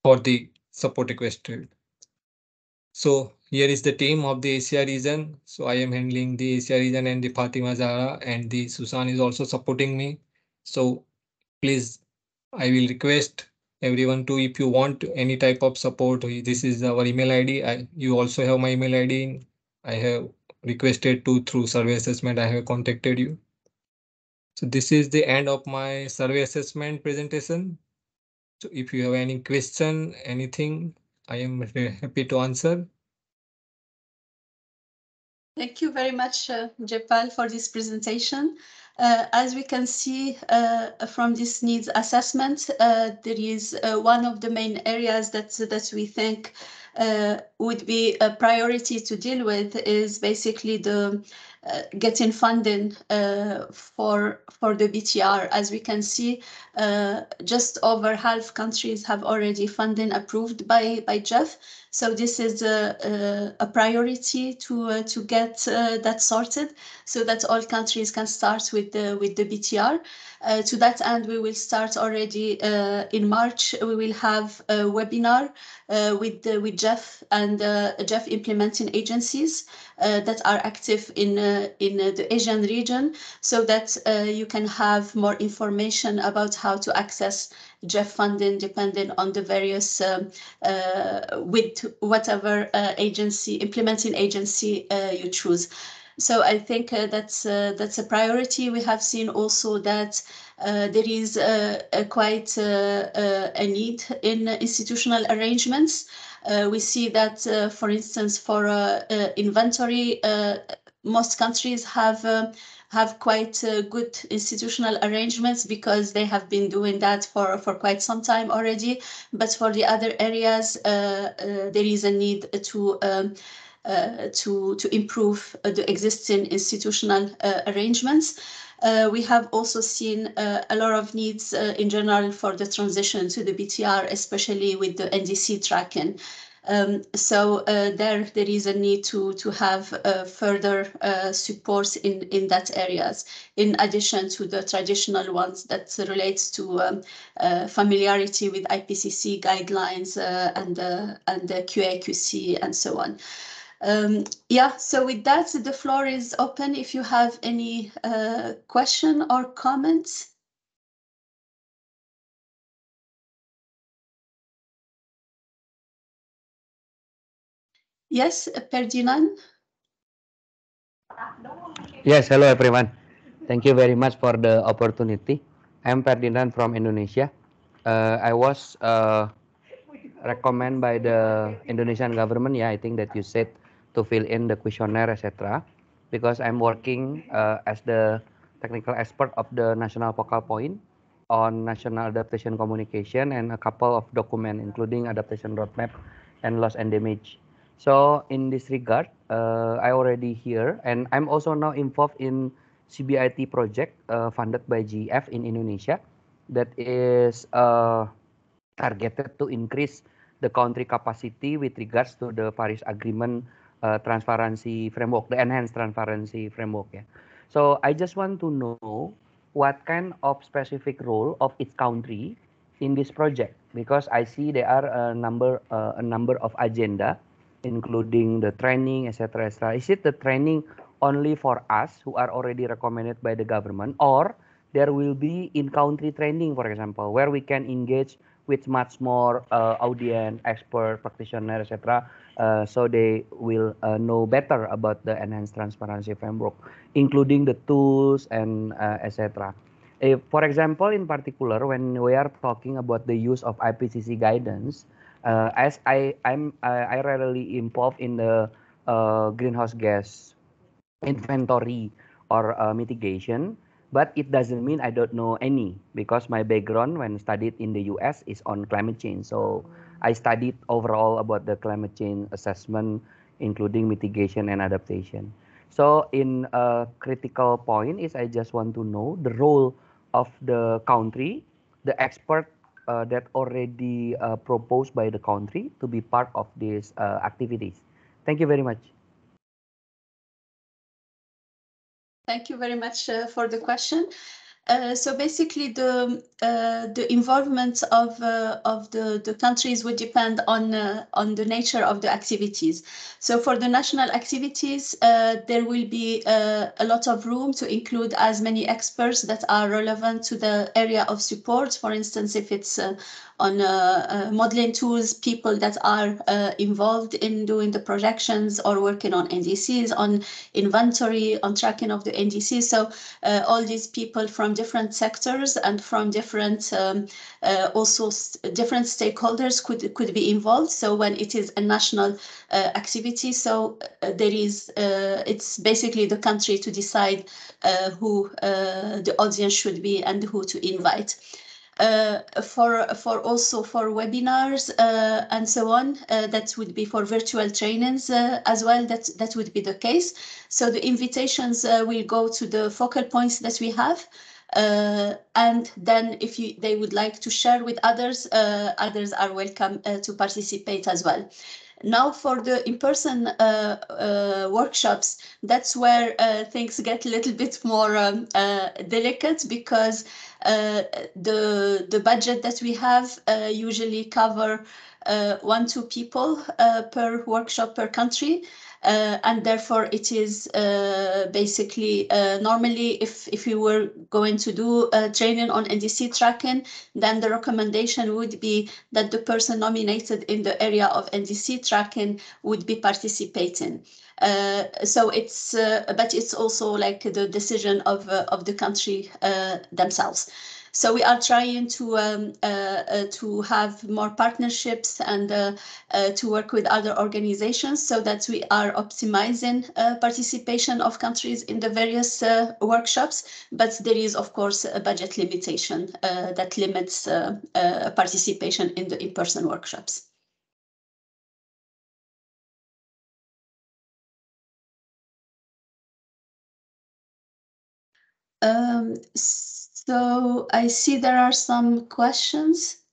for the support requested. So here is the team of the Asia region. So I am handling the Asia region, and the Fatima Zahra and the Susan is also supporting me. So please, I will request everyone to, if you want any type of support, this is our email ID. You also have my email ID. I have requested to through survey assessment. I have contacted you. So this is the end of my survey assessment presentation. So if you have any question, anything, I am happy to answer. Thank you very much, Jepal, for this presentation. As we can see from this needs assessment, there is one of the main areas that we think would be a priority to deal with is basically the getting funding for the BTR. As we can see, just over half countries have already funding approved by GEF. So this is a priority to get that sorted, so that all countries can start with the BTR. To that end, we will start already in March. We will have a webinar with GEF and GEF implementing agencies that are active in the Asian region, so that you can have more information about how to access GEF funding depending on the various with whatever implementing agency you choose. So I think that's a priority. We have seen also that there is quite a need in institutional arrangements. We see that, for instance, for inventory, most countries have quite good institutional arrangements because they have been doing that for quite some time already. But for the other areas, there is a need to improve the existing institutional arrangements. We have also seen a lot of needs in general for the transition to the BTR, especially with the NDC tracking. So there is a need to have further support in that areas, in addition to the traditional ones that relates to familiarity with IPCC guidelines and the QA/QC and so on. Yeah, so with that, the floor is open if you have any question or comments. Yes, Ferdinand. Yes, hello everyone. Thank you very much for the opportunity. I'm Ferdinand from Indonesia. I was recommended by the Indonesian government. Yeah, I think that you said to fill in the questionnaire, etc. Because I'm working as the technical expert of the national focal point on national adaptation communication and a couple of documents, including adaptation roadmap and loss and damage. So in this regard, I already here, and I'm also now involved in CBIT project funded by GF in Indonesia, that is targeted to increase the country capacity with regards to the Paris Agreement transparency framework, the enhanced transparency framework. Yeah. So I just want to know what kind of specific role of each country in this project, because I see there are a number of agenda, including the training, etc., etc. Is it the training only for us who are already recommended by the government, or there will be in-country training, for example, where we can engage with much more audience, expert, practitioner, etc. So they will know better about the enhanced transparency framework, including the tools and etc. For example, in particular, when we are talking about the use of IPCC guidance, as I rarely involved in the greenhouse gas inventory or mitigation, but it doesn't mean I don't know any, because my background when studied in the US is on climate change. So I studied overall about the climate change assessment, including mitigation and adaptation. So in a critical point is I just want to know the role of the country, the expert that already proposed by the country to be part of these activities. Thank you very much. Thank you very much for the question. So basically, the involvement of the countries would depend on the nature of the activities. So for the national activities, there will be a lot of room to include as many experts that are relevant to the area of support. For instance, if it's on modeling tools, people that are involved in doing the projections or working on NDCs, on inventory, on tracking of the NDCs. So all these people from different sectors and from different also different stakeholders could be involved. So when it is a national activity, so there is it's basically the country to decide who the audience should be and who to invite. For also for webinars and so on, that would be for virtual trainings as well. That would be the case. So the invitations will go to the focal points that we have. And then if they would like to share with others, others are welcome to participate as well. Now for the in-person workshops, that's where things get a little bit more delicate, because the budget that we have usually cover 1-2 people per workshop per country. And therefore it is basically normally if we were going to do training on NDC tracking, then the recommendation would be that the person nominated in the area of NDC tracking would be participating. So it's but it's also like the decision of the country themselves. So we are trying to have more partnerships and to work with other organizations so that we are optimizing participation of countries in the various workshops. But there is, of course, a budget limitation that limits participation in the in-person workshops. So I see there are some questions.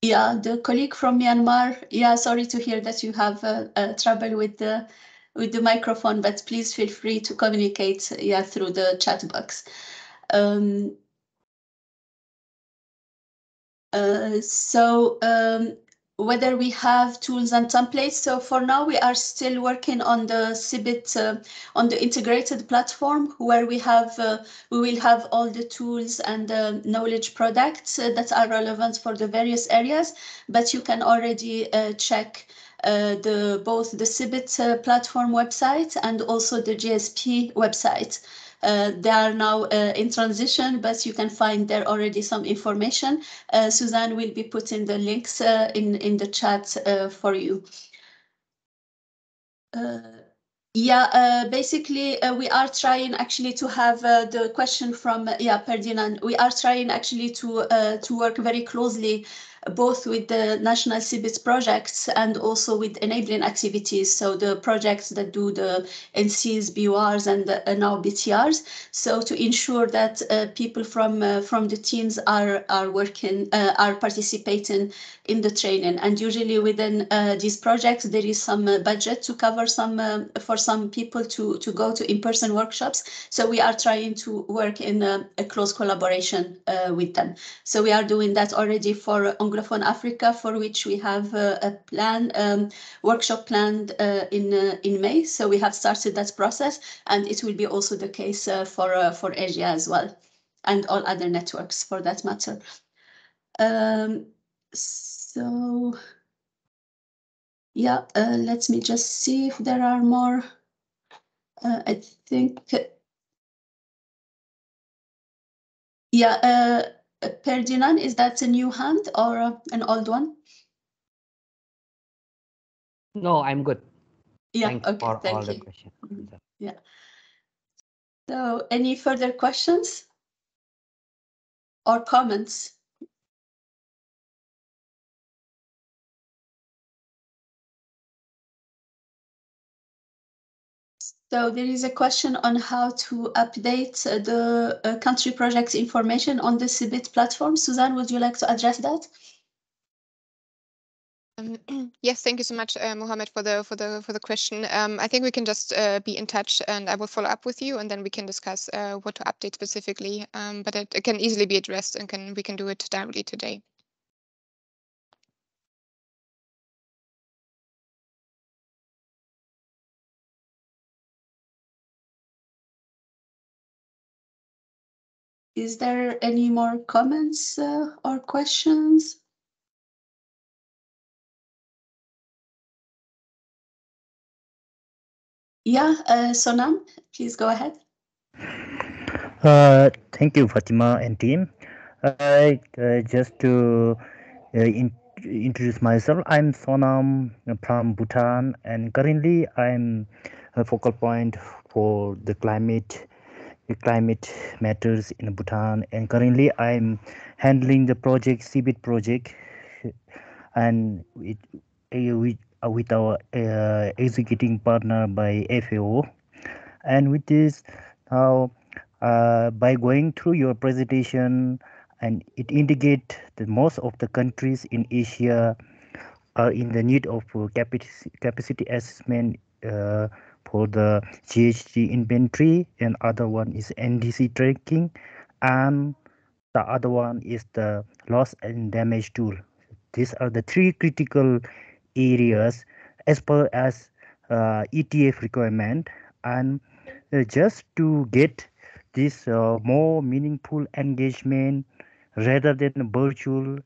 Yeah, the colleague from Myanmar. Yeah, sorry to hear that you have trouble with the microphone, but please feel free to communicate through the chat box. Whether we have tools and templates. So for now, we are still working on the CBIT, on the integrated platform, where we will have all the tools and knowledge products that are relevant for the various areas. But you can already check both the CBIT platform website and also the GSP website. They are now in transition, but you can find there already some information. Suzanne will be putting the links in the chat for you. Basically, we are trying actually to have the question from Ferdinand. We are trying actually to work very closely both with the national CBIT projects and also with enabling activities. So the projects that do the NCs, BURs, and now BTRs. So to ensure that people from the teams are participating in the training. And usually within these projects, there is some budget to cover for some people to go to in-person workshops. So we are trying to work in a close collaboration with them. So we are doing that already for Anglophone Africa, for which we have a workshop planned in May. So we have started that process, and it will be also the case for Asia as well, and all other networks for that matter. So yeah, let me just see if there are more. I think, yeah, Ferdinand, is that a new hand or an old one? No, I'm good. Yeah, Thanks okay, for thank all the you. questions. Yeah. So any further questions or comments? So there is a question on how to update the country project information on the CBIT platform. Suzanne, would you like to address that? Yes, thank you so much, Mohammed, for the question. I think we can just be in touch, and I will follow up with you, and then we can discuss what to update specifically. But it can easily be addressed, and we can do it directly today. Is there any more comments or questions? Yeah, Sonam, please go ahead. Thank you, Fatima and team. Just to introduce myself, I'm Sonam from Bhutan, and currently I'm a focal point for the climate matters in Bhutan. And currently I'm handling the project CBIT project, and with our executing partner by FAO. And with this, now by going through your presentation, and it indicate that most of the countries in Asia are in the need of capacity assessment for the GHG inventory, and other one is NDC tracking, and the other one is the loss and damage tool. These are the three critical areas as per as ETF requirement. And just to get this more meaningful engagement rather than virtual,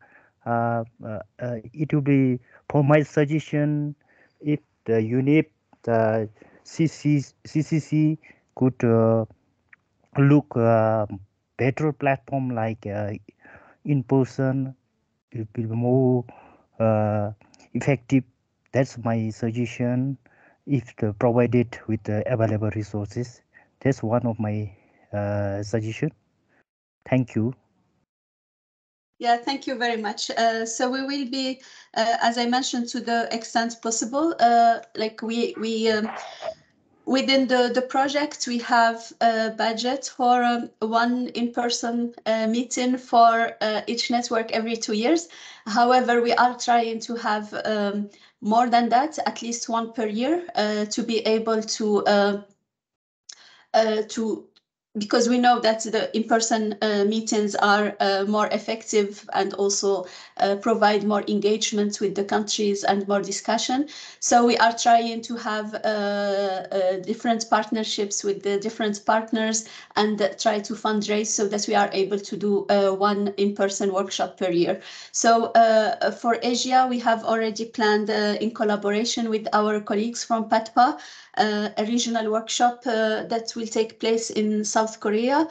it will be for my suggestion, if the UNEP, the CCC could look better platform like in person, it will be more effective. That's my suggestion. If provided with the available resources, that's one of my suggestion. Thank you. Yeah, thank you very much. So we will be, as I mentioned, to the extent possible, like we within the project, we have a budget for one in-person meeting for each network every 2 years. However, we are trying to have more than that, at least one per year, to be able to because we know that the in-person meetings are more effective and also provide more engagement with the countries and more discussion. So we are trying to have different partnerships with the different partners and try to fundraise so that we are able to do one in-person workshop per year. So for Asia, we have already planned in collaboration with our colleagues from PATPA, a regional workshop that will take place in South Korea,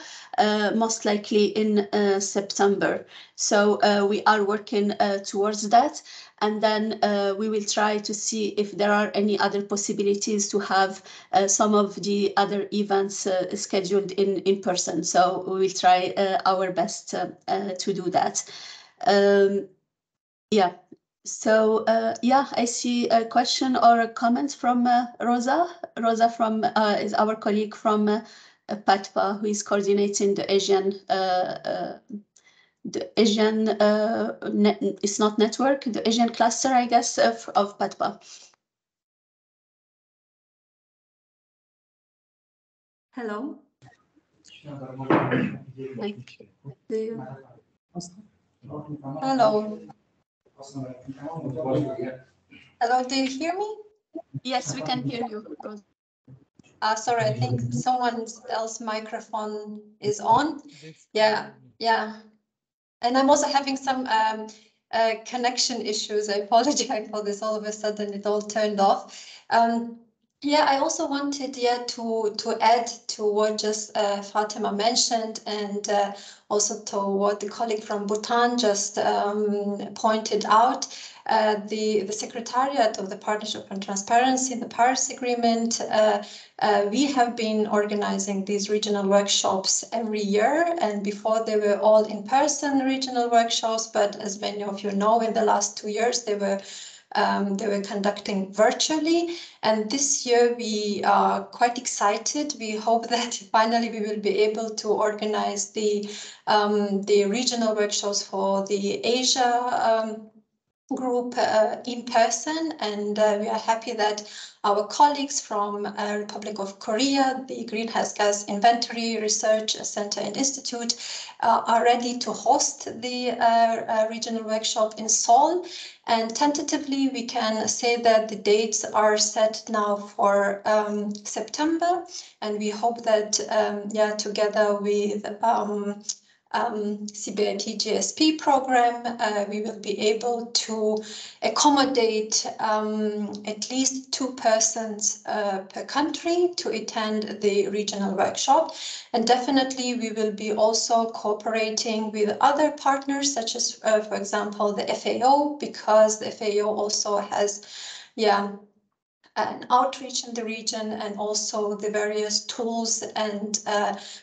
most likely in September. So we are working towards that. And then we will try to see if there are any other possibilities to have some of the other events scheduled in person. So we will try our best to do that. Yeah. So yeah, I see a question or a comment from Rosa. Rosa from is our colleague from PATPA, who is coordinating the Asian it's not network, the Asian cluster, I guess, of PATPA. Hello. Hello. Hello, do you hear me? Yes, we can hear you, Rosa. Sorry, I think someone else's microphone is on. Yeah, yeah. And I'm also having some connection issues. I apologize for this. All of a sudden, it all turned off. Yeah, I also wanted to add to what just Fatima mentioned, and also to what the colleague from Bhutan just pointed out. The Secretariat of the Partnership on Transparency in the Paris Agreement, we have been organizing these regional workshops every year, and before they were all in-person regional workshops, but as many of you know, in the last 2 years they were conducting virtually, and this year we are quite excited. We hope that finally we will be able to organize the regional workshops for the Asia group in person, and we are happy that our colleagues from Republic of Korea, the Greenhouse Gas Inventory Research Center and Institute, are ready to host the regional workshop in Seoul. And tentatively, we can say that the dates are set now for September, and we hope that together with CBIT-GSP program, we will be able to accommodate at least 2 persons per country to attend the regional workshop. And definitely we will be also cooperating with other partners, such as, for example, the FAO, because the FAO also has, an outreach in the region, and also the various tools and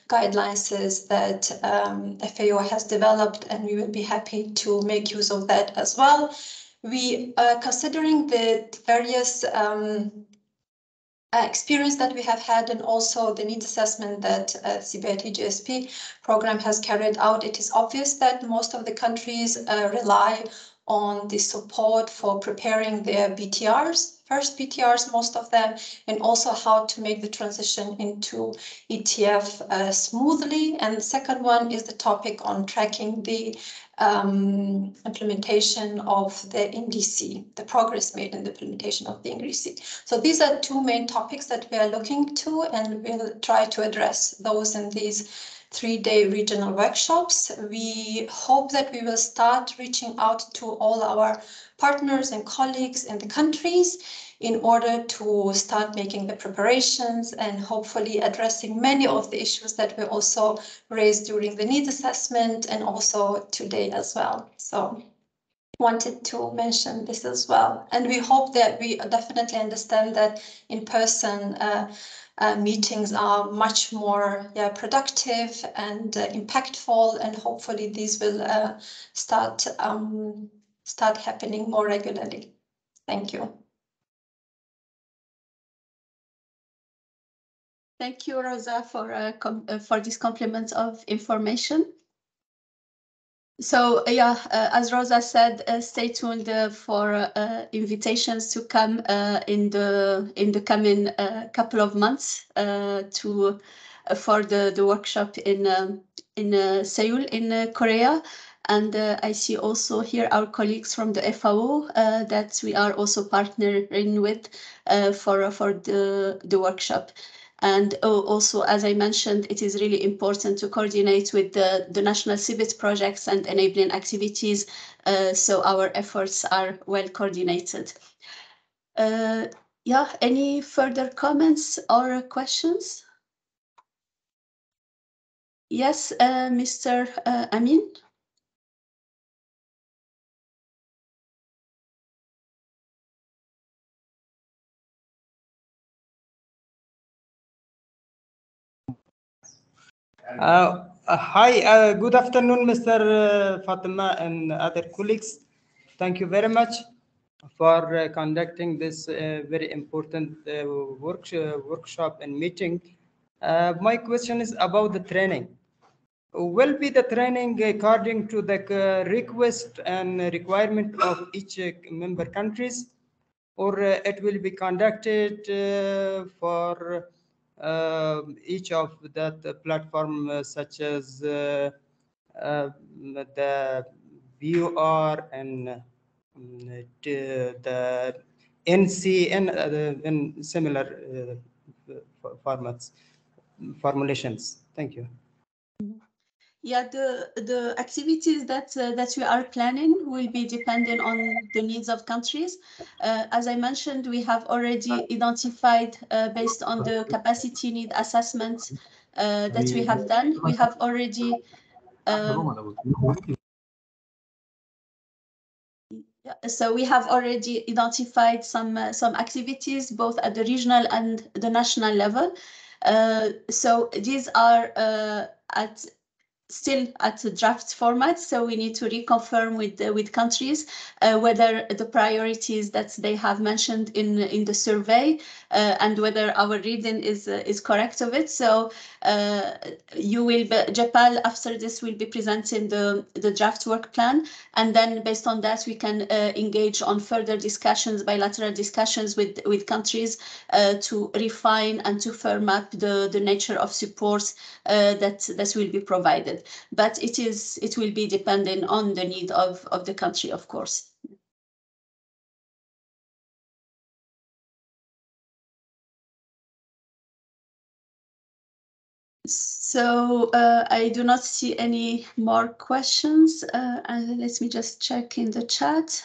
guidelines that FAO has developed, and we will be happy to make use of that as well. We are considering the various experience that we have had, and also the needs assessment that CBIT-GSP program has carried out. It is obvious that most of the countries rely on the support for preparing their BTRs, first BTRs, most of them, and also how to make the transition into ETF smoothly. And the second one is the topic on tracking the implementation of the NDC, the progress made in the implementation of the NDC. So these are 2 main topics that we are looking to, and we'll try to address those in these 3-day regional workshops. We hope that we will start reaching out to all our partners and colleagues in the countries in order to start making the preparations and hopefully addressing many of the issues that were also raised during the needs assessment and also today as well. So wanted to mention this as well. And we hope that we definitely understand that in-person meetings are much more productive and impactful, and hopefully these will start happening more regularly. Thank you. Thank you, Rosa, for this complement of information. So as Rosa said, stay tuned for invitations to come in the coming couple of months for the workshop in Seoul in Korea. And I see also here our colleagues from the FAO that we are also partnering with for the workshop. And also, as I mentioned, it is really important to coordinate with the national CBIT projects and enabling activities, so our efforts are well coordinated. Any further comments or questions? Yes, Mr. Amin. Hi, good afternoon, Mr. Fatima and other colleagues. Thank you very much for conducting this very important workshop and meeting. My question is about the training. Will be the training according to the request and requirement of each member countries, or it will be conducted for each of that platform, such as the BUR and the NC and similar formulations. Thank you. Yeah, the activities that that we are planning will be dependent on the needs of countries. As I mentioned, we have already identified based on the capacity need assessment that we have done. We have already so we have already identified some activities both at the regional and the national level. So these are at still at a draft format, so we need to reconfirm with countries whether the priorities that they have mentioned in the survey and whether our reading is correct of it. So you will be, Japal after this will be presenting the draft work plan, and then based on that we can engage on further discussions, bilateral discussions with countries to refine and to firm up the nature of support that will be provided. But it will be dependent on the need of the country, of course. So I do not see any more questions. And let me just check in the chat.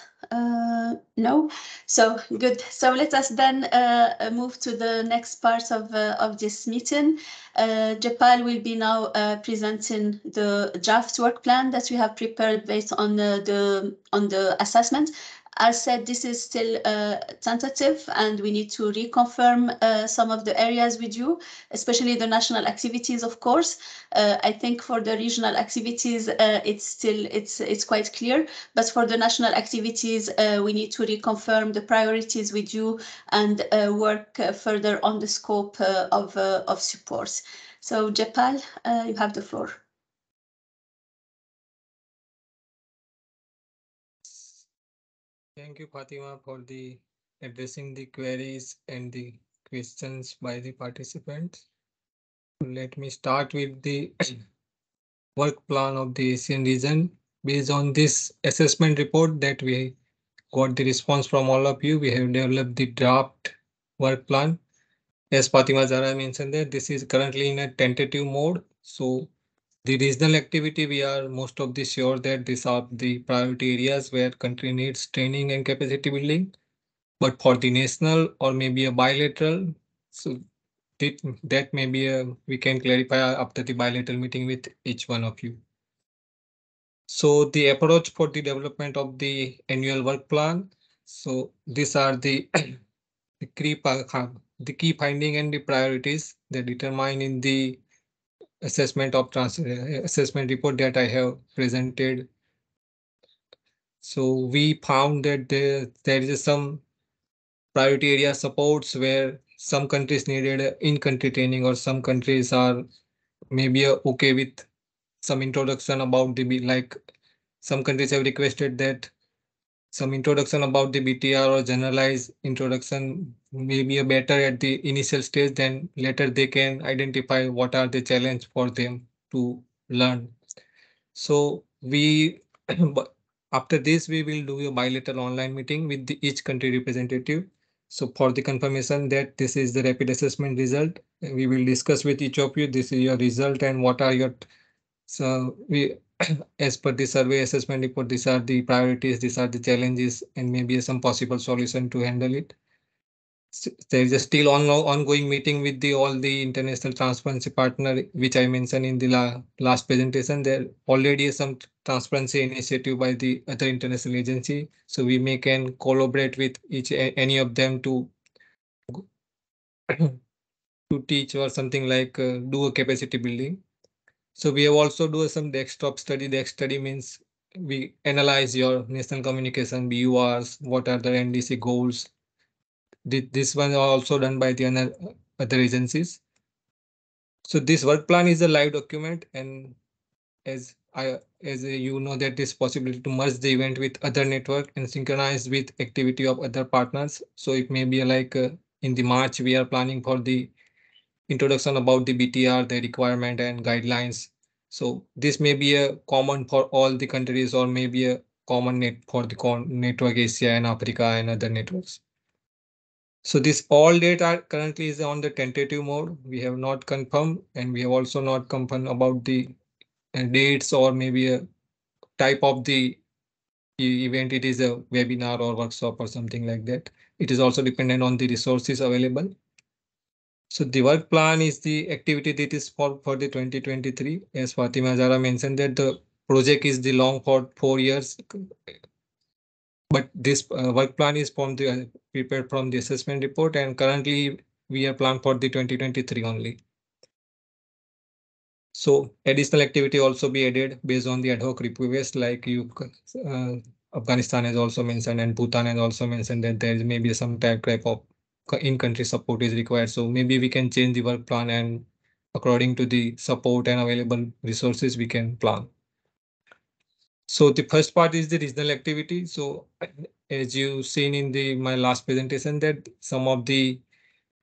No, so good. So let us then move to the next part of this meeting. Japal will be now presenting the draft work plan that we have prepared based on the assessment. As said, this is still tentative, and we need to reconfirm some of the areas with you, especially the national activities, of course. I think for the regional activities, it's quite clear, but for the national activities, we need to reconfirm the priorities with you and work further on the scope of support. So Japal, you have the floor. Thank you, Fatima, for the addressing the queries and the questions by the participants. Let me start with the work plan of the Asian region. Based on this assessment report that we got the response from all of you, we have developed the draft work plan. As Fatima Zara mentioned that this is currently in a tentative mode. So the regional activity, we are most of the sure that these are the priority areas where country needs training and capacity building. But for the national or maybe a bilateral, so that may be we can clarify after the bilateral meeting with each one of you. So the approach for the development of the annual work plan. So these are the the key finding and the priorities that determine in the assessment of assessment report that I have presented. So we found that there is some priority area supports where some countries needed in-country training, or some countries are maybe okay with some introduction about the like some countries have requested that some introduction about the BTR or generalized introduction may be a better at the initial stage, then later they can identify what are the challenge for them to learn. So we after this we will do a bilateral online meeting with each country representative. So for the confirmation that this is the rapid assessment result, we will discuss with each of you, this is your result and what are your, so we as per the survey assessment report, these are the priorities, these are the challenges, and maybe some possible solution to handle it. There is a still ongoing meeting with the all the international transparency partner, which I mentioned in the last presentation. There already is some transparency initiative by the other international agency, so we may can collaborate with each any of them to to teach or something like do a capacity building. So we have also do some desktop study. Desk study means we analyze your national communication BURs, what are the NDC goals. This one are also done by the other agencies. So this work plan is a live document, and as you know that this possibility to merge the event with other network and synchronize with activity of other partners. So it may be like in the March we are planning for the introduction about the BTR, the requirement and guidelines. So this may be a common for all the countries, or maybe a common net for the network Asia and Africa and other networks. So this all data currently is on the tentative mode. We have not confirmed, and we have also not confirmed about the dates or maybe a type of the event. It is a webinar or workshop or something like that. It is also dependent on the resources available. So the work plan is the activity that is for the 2023. As Fatima Zara mentioned that the project is the long for 4 years, but this work plan is from the prepared from the assessment report, and currently we are planned for the 2023 only. So additional activity also be added based on the ad hoc request, like you Afghanistan has also mentioned and Bhutan has also mentioned that there may be some type of in-country support is required. So maybe we can change the work plan, and according to the support and available resources we can plan. So the first part is the regional activity. So as you seen in the my last presentation that some of the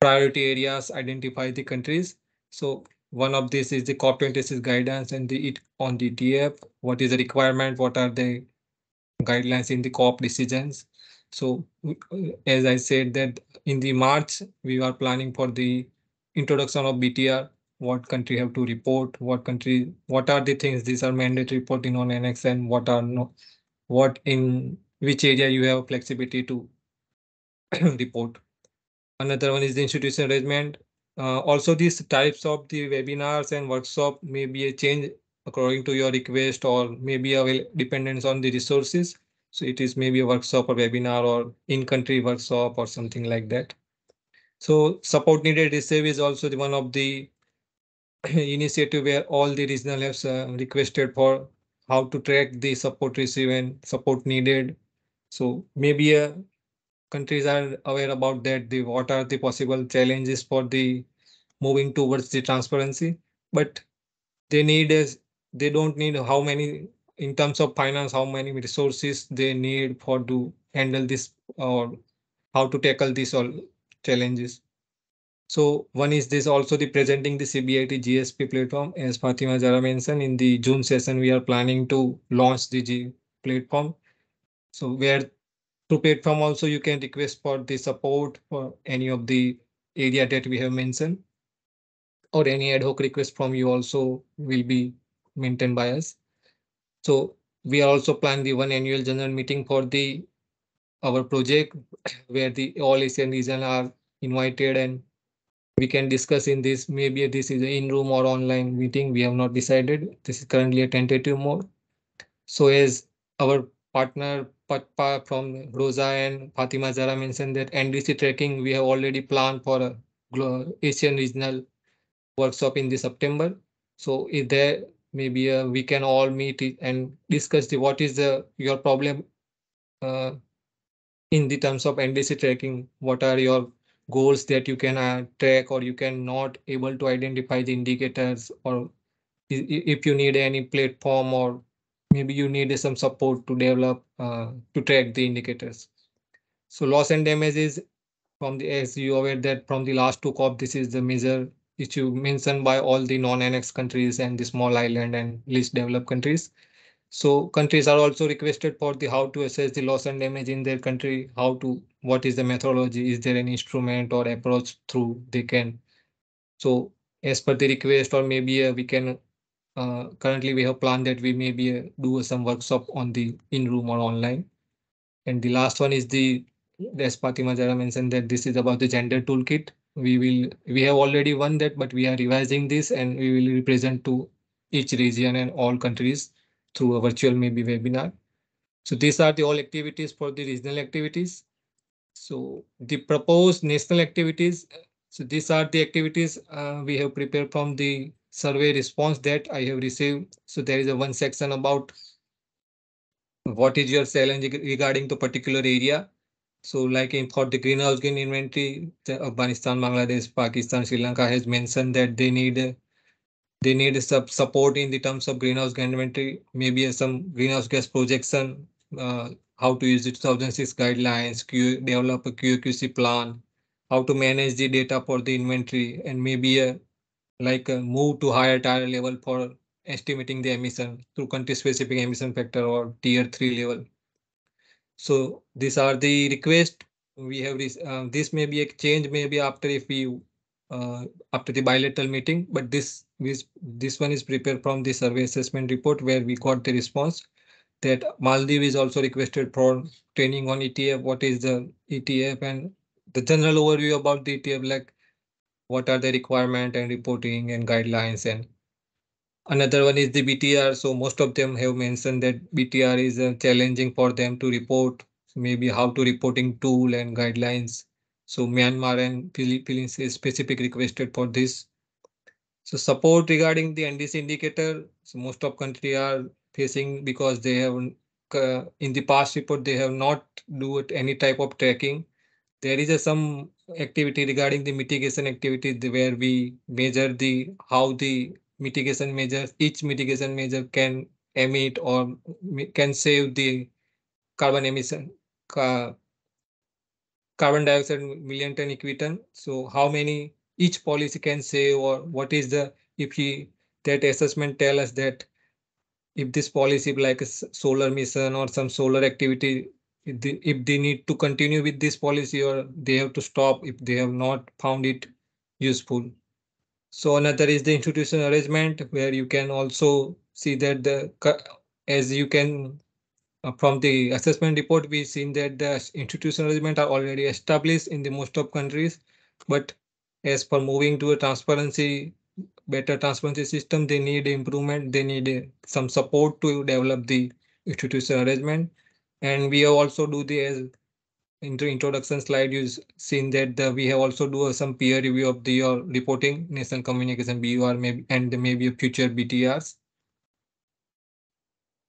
priority areas identify the countries. So one of this is the COP26 guidance and the on the TF. What is the requirement? What are the guidelines in the COP decisions? So as I said that in the March we are planning for the introduction of BTR. What country have to report? What country? What are the things? These are mandatory reporting on annex, and what are no? What in which area you have flexibility to report? Another one is the institutional arrangement. Also, these types of the webinars and workshop may be a change according to your request, or maybe a dependence on the resources. So it is maybe a workshop or webinar or in-country workshop or something like that. So support needed receive is also the one of the initiative where all the regional have requested for how to track the support receive and support needed. So maybe a countries are aware about that, the what are the possible challenges for the moving towards the transparency, but they need is they don't need how many in terms of finance, how many resources they need for to handle this or how to tackle these all challenges. So one is this also the presenting the CBIT-GSP platform. As Fatima Zara mentioned, in the June session we are planning to launch the G platform. So where to platform also you can request for the support for any of the area that we have mentioned, or any ad hoc request from you also will be maintained by us. So we are also planning the one annual general meeting for the our project where the all Asian region are invited, and we can discuss in this. Maybe this is an in-room or online meeting. We have not decided. This is currently a tentative mode. So as our partner Patpa from Rosa and Fatima Zara mentioned that NDC tracking, we have already planned for a Asian regional workshop in the September. So if there maybe we can all meet and discuss the what is the your problem uh, in the terms of NDC tracking. What are your goals that you can track, or you can not able to identify the indicators, or if you need any platform, or maybe you need some support to develop to track the indicators. So loss and damage is from the, as you are aware that from the last two COP, this is the major issue mentioned by all the non-annex countries and the small island and least developed countries. So countries are also requested for the how to assess the loss and damage in their country, how to, what is the methodology, is there any instrument or approach through they can. So as per the request, or maybe we can currently we have planned that we maybe do some workshop on the in-room or online. And the last one is the, as Fatima Zara mentioned, that this is about the gender toolkit. We have already won that, but we are revising this and we will represent to each region and all countries through a virtual maybe webinar. So these are the all activities for the regional activities. So the proposed national activities. So these are the activities we have prepared from the survey response that I have received. So there is a one section about what is your challenge regarding the particular area. So like in for the greenhouse gas inventory, Afghanistan, Bangladesh, Pakistan, Sri Lanka has mentioned that they need some support in the terms of greenhouse gas inventory, maybe some greenhouse gas projection, how to use the 2006 guidelines, develop a QAQC plan, how to manage the data for the inventory, and maybe like a move to higher tier level for estimating the emission through country specific emission factor or tier 3 level. So these are the request we have. This may be a change maybe after if we after the bilateral meeting, but this one is prepared from the survey assessment report where we got the response that Maldives is also requested for training on ETF. What is the ETF and the general overview about the ETF, like what are the requirement and reporting and guidelines. And another one is the BTR. So most of them have mentioned that BTR is challenging for them to report. So maybe how to reporting tool and guidelines. So Myanmar and Philippines is specific requested for this. So support regarding the NDC indicator. So most of country are facing because they have in the past report they have not do it any type of tracking. There is some activity regarding the mitigation activity where we measure the how the mitigation measures, each mitigation measure can emit or can save the carbon emission, carbon dioxide million ton equivalent. So how many each policy can save, or what is the, if he, that assessment tell us that if this policy like a solar mission or some solar activity, if they need to continue with this policy or they have to stop if they have not found it useful. So another is the institutional arrangement where you can also see that as you can from the assessment report, we've seen that the institutional arrangement are already established in the most of countries, but as for moving to a better transparency system, they need improvement. They need some support to develop the institutional arrangement. And we have also do the, as introduction slide, you've seen that we have also do some peer review of the reporting, national communication BUR, maybe, and maybe future BTRs.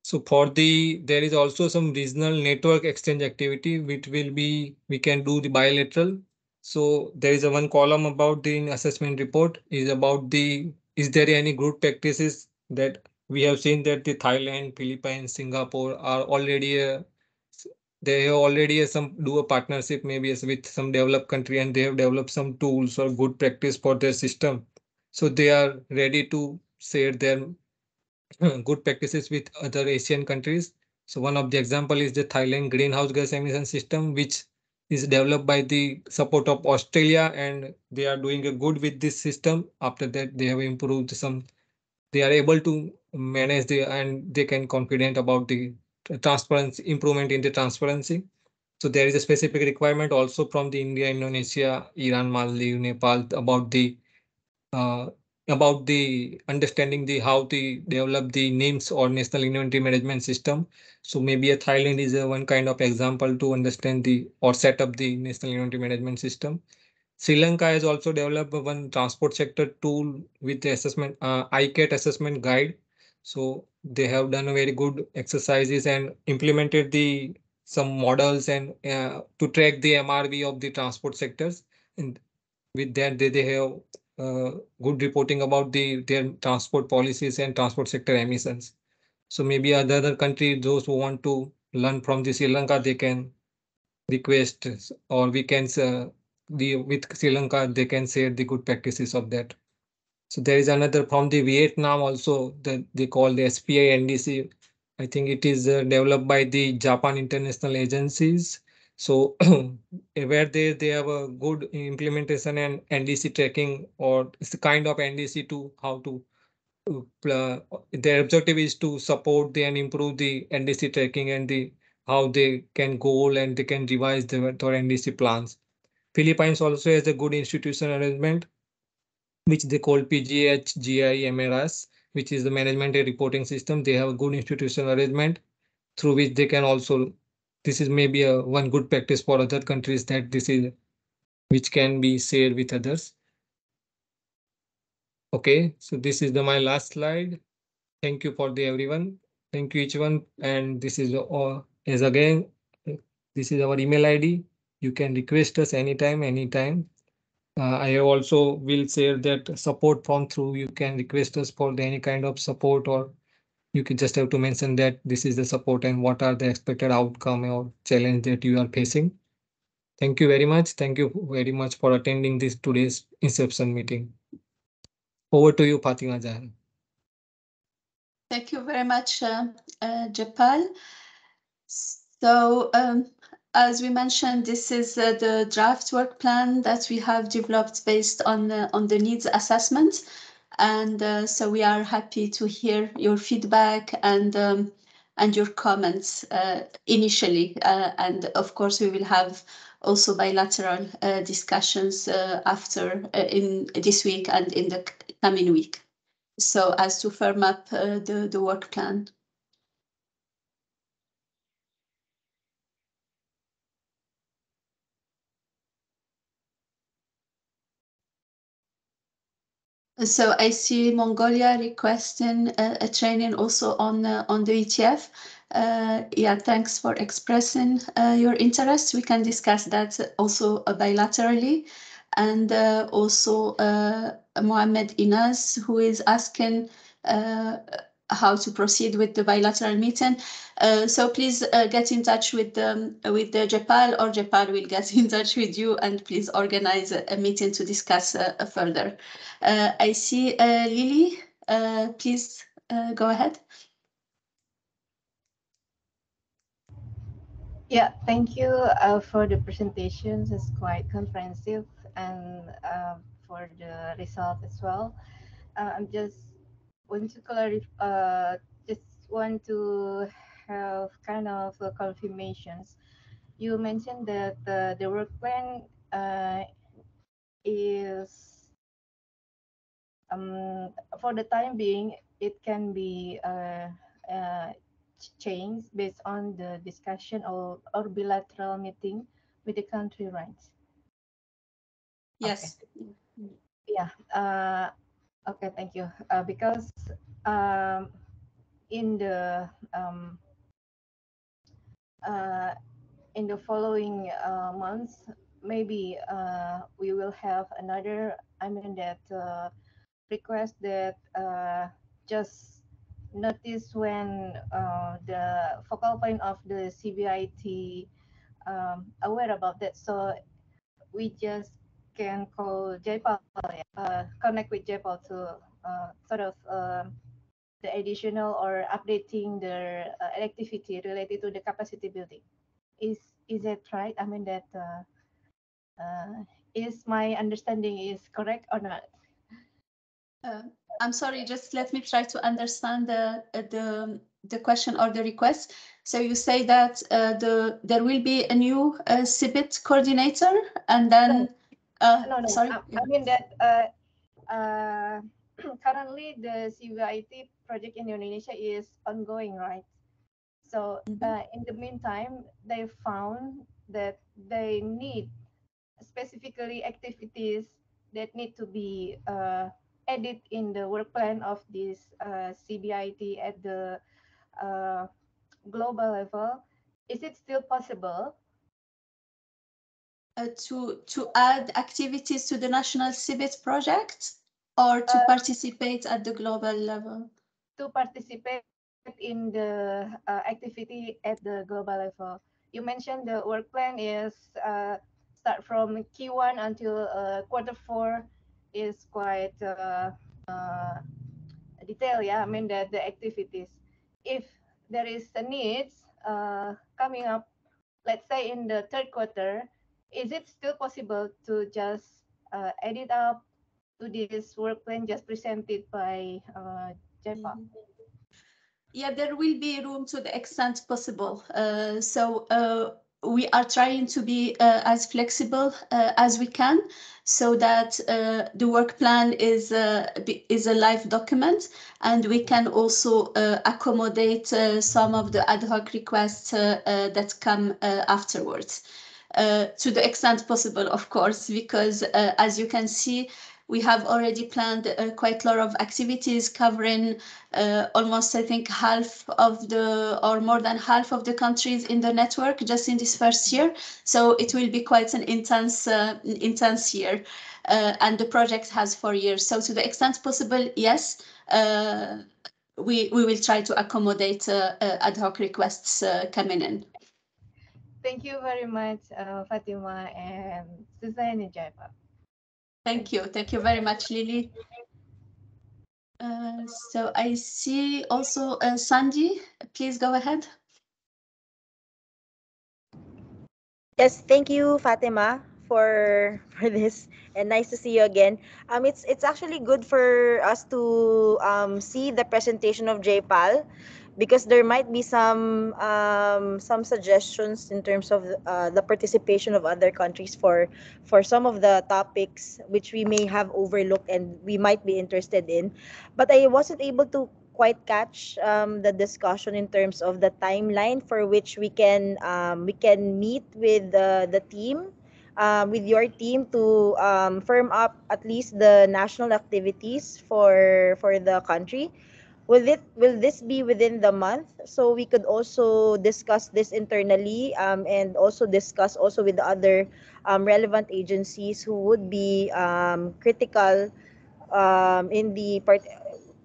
So for there is also some regional network exchange activity, which will be, we can do the bilateral. So there is a one column about the assessment report is about is there any good practices that we have seen that the Thailand, Philippines, Singapore are already they have already some do a partnership maybe with some developed country, and they have developed some tools or good practice for their system. So they are ready to share their good practices with other Asian countries. So one of the example is the Thailand greenhouse gas emission system, which is developed by the support of Australia, and they are doing a good with this system. After that, they have improved some. They are able to manage and they can confident about the transparency, improvement in the transparency. So there is a specific requirement also from the India, Indonesia, Iran, Maldives, Nepal uh, about the understanding how to develop the names or national inventory management system. So maybe a Thailand is one kind of example to understand or set up the national inventory management system. Sri Lanka has also developed one transport sector tool with the assessment, ICAT assessment guide. So they have done a very good exercises and implemented some models and to track the MRV of the transport sectors. And with that, they have good reporting about their transport policies and transport sector emissions. So maybe other country, those who want to learn from the Sri Lanka, they can request, or we can with Sri Lanka, they can share the good practices of that. So there is another from the Vietnam also that they call the SPI NDC. I think it is developed by the Japan International Agencies. So where they have a good implementation and NDC tracking, or it's the kind of NDC to how to their objective is to support and improve the NDC tracking and how they can goal and they can revise their NDC plans. Philippines also has a good institutional arrangement, which they call PGH-GI-MRS, which is the management and reporting system. They have a good institutional arrangement through which they can also, this is maybe one good practice for other countries that this is, which can be shared with others. Okay, so this is my last slide. Thank you for everyone. Thank you each one. And this is again, this is our email ID. You can request us anytime. I also will share that support form through. You can request us for any kind of support, or you can just have to mention that this is the support and what are the expected outcome or challenge that you are facing. Thank you very much. Thank you very much for attending today's inception meeting. Over to you, Fatima Jahan. Thank you very much, Japal. So as we mentioned, this is the draft work plan that we have developed based on the needs assessment. And so we are happy to hear your feedback and your comments initially. And of course, we will have also bilateral discussions after in this week and in the coming week. So as to firm up the work plan. So I see Mongolia requesting a training also on the ETF. Yeah, thanks for expressing your interest. We can discuss that also bilaterally. And also Mohammed Inaz, who is asking how to proceed with the bilateral meeting. So please get in touch with the Jepal, or Jepal will get in touch with you, and please organize a meeting to discuss further. I see Lily. Please go ahead. Yeah, thank you for the presentations. It's quite comprehensive, and for the result as well. I'm just want to clarify. Just want to have kind of confirmations. You mentioned that the work plan is for the time being, it can be changed based on the discussion or bilateral meeting with the country, right? Yes. Okay. Yeah. Okay. Thank you. Because in the following months, maybe we will have another. I mean that request that just notice when the focal point of the CBIT aware about that. So we just can call JPAL, connect with JPAL to sort of the additional or updating their activity related to the capacity building. Is that right? I mean that is my understanding is correct or not? I'm sorry, just let me try to understand the question or the request. So you say that there will be a new CBIT coordinator, and then no. Sorry. I mean that currently the CBIT project in Indonesia is ongoing, right? So in the meantime, they found that they need specifically activities that need to be added in the work plan of this CBIT at the global level. Is it still possible to add activities to the national CBIT project, or to participate at the global level? to participate in the activity at the global level? You mentioned the work plan is start from Q1 until Q4 is quite detailed. Yeah, I mean that the activities. If there is a needs coming up, let's say in the third quarter, is it still possible to just add it up to this work plan just presented by JPA? Yeah, there will be room to the extent possible. So we are trying to be as flexible as we can, so that the work plan is a live document, and we can also accommodate some of the ad hoc requests that come afterwards. To the extent possible, of course, because as you can see, we have already planned quite a lot of activities covering almost, I think, half of or more than half of the countries in the network just in this first year. So it will be quite an intense year. And the project has 4 years. So to the extent possible, yes, we will try to accommodate ad hoc requests coming in. Thank you very much, Fatima and Susanna Jaipa. Thank you. Thank you very much, Lily. So I see also Sandy. Please go ahead. Yes, thank you, Fatima, for this, and nice to see you again. It's actually good for us to see the presentation of JPAL, because there might be some suggestions in terms of the participation of other countries for some of the topics which we may have overlooked and we might be interested in. But I wasn't able to quite catch the discussion in terms of the timeline for which we can meet with the team, with your team, to firm up at least the national activities for the country. Will this be within the month, so we could also discuss this internally, and also discuss also with the other relevant agencies who would be critical in the part.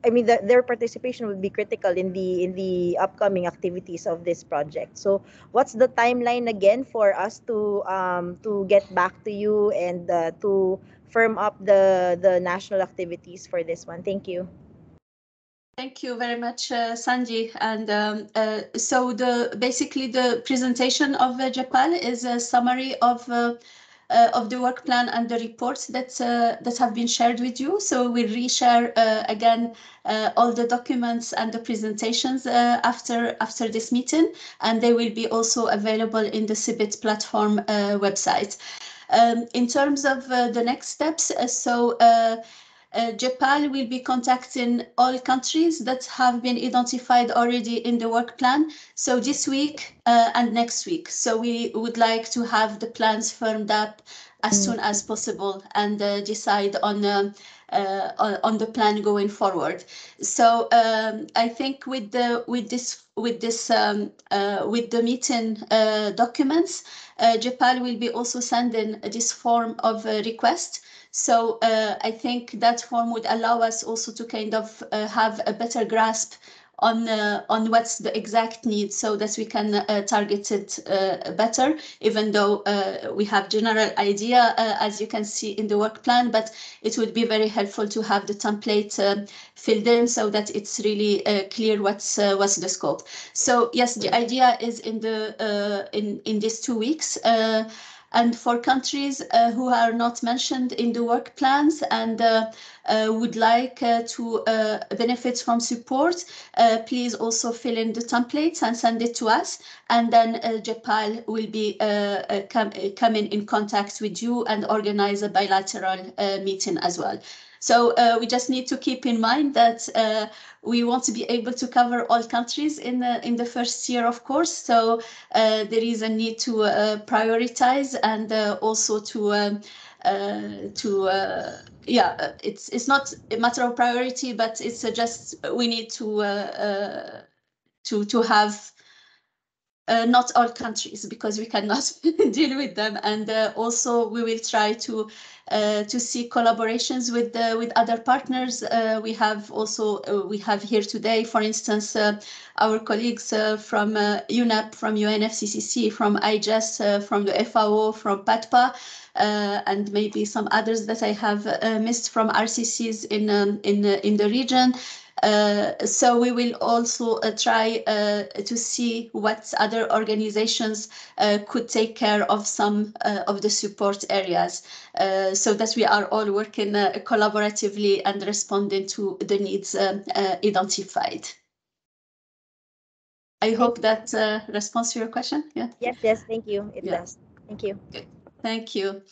I mean, their participation would be critical in the upcoming activities of this project. So, what's the timeline again for us to get back to you and to firm up the national activities for this one? Thank you. Thank you very much, Sanji. And so basically the presentation of JPAL is a summary of the work plan and the reports that have been shared with you. So we'll reshare again all the documents and the presentations after this meeting, and they will be also available in the CBIT platform website. In terms of the next steps, JPAL will be contacting all countries that have been identified already in the work plan. So this week and next week. So we would like to have the plans firmed up as soon as possible and decide on the plan going forward. So I think with the meeting documents, JPAL will be also sending this form of request. So I think that form would allow us also to kind of have a better grasp on what's the exact need, so that we can target it better, even though we have general idea, as you can see in the work plan, but it would be very helpful to have the template filled in so that it's really clear what's the scope. So yes, the idea is in these 2 weeks. And for countries who are not mentioned in the work plans and would like to benefit from support, please also fill in the templates and send it to us. And then JPAL will be coming in contact with you and organize a bilateral meeting as well. So we just need to keep in mind that we want to be able to cover all countries in the first year, of course. So there is a need to prioritize and also it's not a matter of priority, but it's just we need to have not all countries, because we cannot deal with them, and also we will try to see collaborations with other partners. We have here today, for instance, our colleagues from UNEP, from UNFCCC, from IGES, from the FAO, from PATPA, and maybe some others that I have missed from RCCs in the region. So we will also try to see what other organizations could take care of some of the support areas, so that we are all working collaboratively and responding to the needs identified. I hope that responds to your question. Yeah. Yes, thank you. It does. Thank you. Okay. Thank you.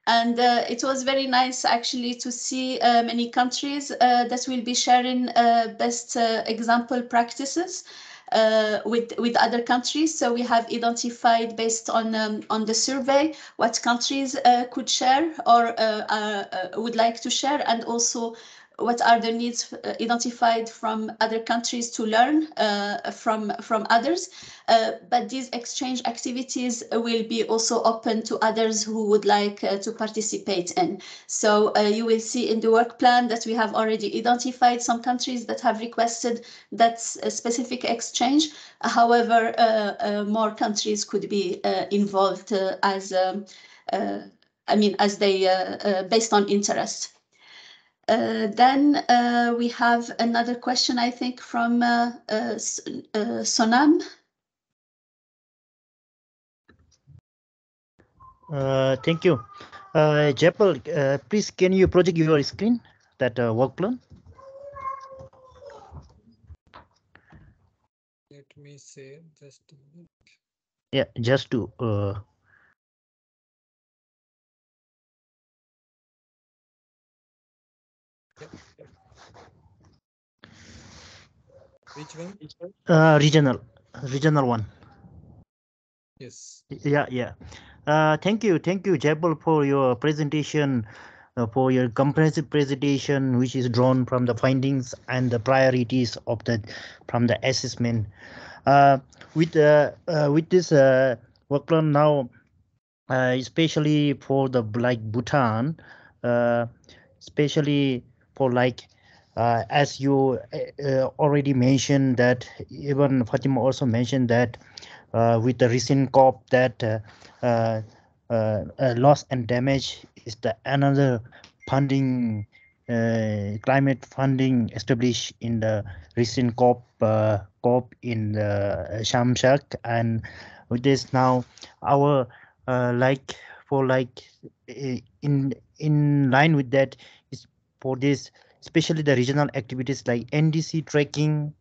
And it was very nice actually to see many countries that will be sharing best example practices with other countries. So we have identified, based on the survey, what countries could share or would like to share, and also what are the needs identified from other countries to learn from others. But these exchange activities will be also open to others who would like to participate in. So you will see in the work plan that we have already identified some countries that have requested that specific exchange. However, more countries could be involved as they based on interest. Then we have another question, I think, from Sonam. Thank you. Japal, please can you project your screen, that work plan? Let me say just a minute. Yeah, just to Which one? regional one. Yes. Yeah. Thank you, Japal, for your presentation, for your comprehensive presentation, which is drawn from the findings and the priorities of the from the assessment. With this work plan now, especially for the like Bhutan, especially for like as you already mentioned that, even Fatima also mentioned that with the recent COP that loss and damage is the another funding, climate funding established in the recent COP in the Shamshak. And with this now our like for like in line with that is for this, especially the regional activities like NDC tracking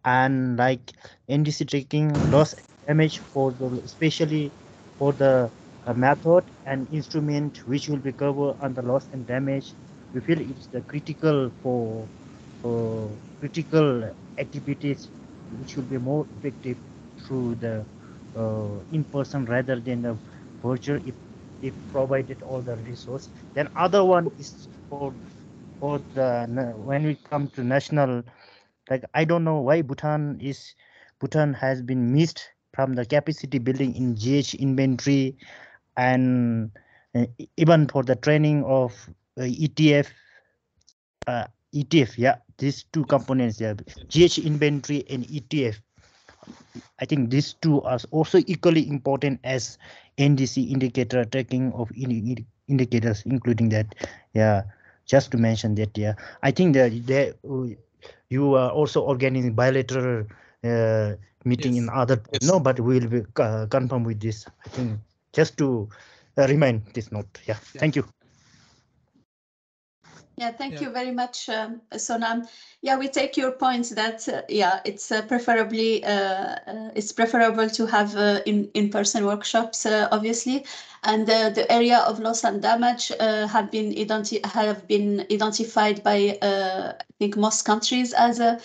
and like NDC tracking loss damage for the, especially for the method and instrument which will be covered under loss and damage. We feel it's the critical for critical activities which will be more effective through the in person rather than the virtual, if provided all the resource. Then other one is for the when we come to national, like I don't know why Bhutan has been missed from the capacity building in GH inventory, and even for the training of ETF. ETF, yeah, these two components, yeah, GH inventory and ETF. I think these two are also equally important as NDC indicator tracking of indicators, including that. Yeah, just to mention that. Yeah, I think that you are also organizing bilateral meeting in other. No, but we will be confirm with this. I think just to remind this note. Yeah, thank you. Yeah, thank you very much, Sonam. Yeah, we take your point that yeah, it's preferably it's preferable to have in-person workshops, obviously, and the area of loss and damage have been identified by I think most countries as a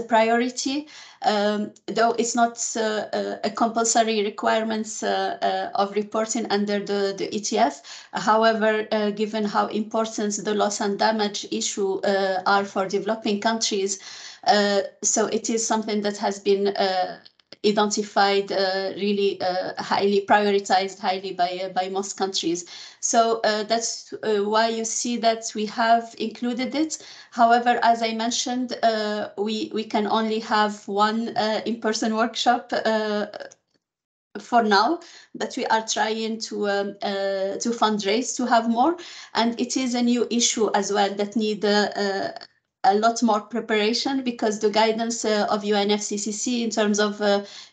priority. Though it's not a compulsory requirements of reporting under the ETF. However, given how important the loss and damage issue are for developing countries, so it is something that has been identified, really highly prioritized highly by most countries. So that's why you see that we have included it. However, as I mentioned, we can only have one in-person workshop for now, but we are trying to fundraise to have more, and it is a new issue as well that need a lot more preparation, because the guidance of UNFCCC in terms of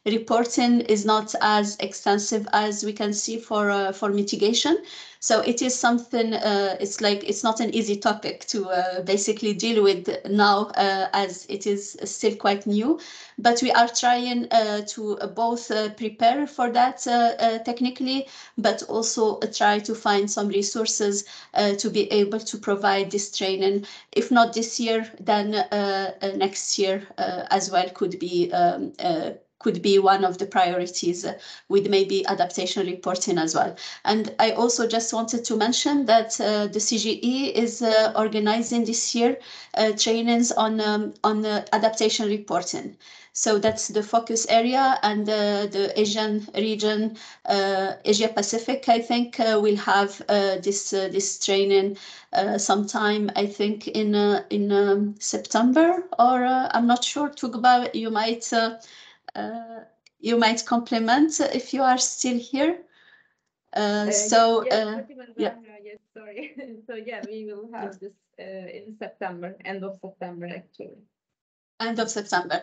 reporting is not as extensive as we can see for mitigation. So it is something, it's like, it's not an easy topic to basically deal with now, as it is still quite new, but we are trying to both prepare for that technically, but also try to find some resources to be able to provide this training. If not this year, then next year as well could be one of the priorities, with maybe adaptation reporting as well. And I also just wanted to mention that the CGE is organizing this year trainings on adaptation reporting. So that's the focus area, and the Asian region, Asia Pacific, I think, will have this training sometime, I think, in September, or I'm not sure. Tugba, you might compliment if you are still here. Yes, sorry. So yeah, we will have this in September, end of September, actually. End of September.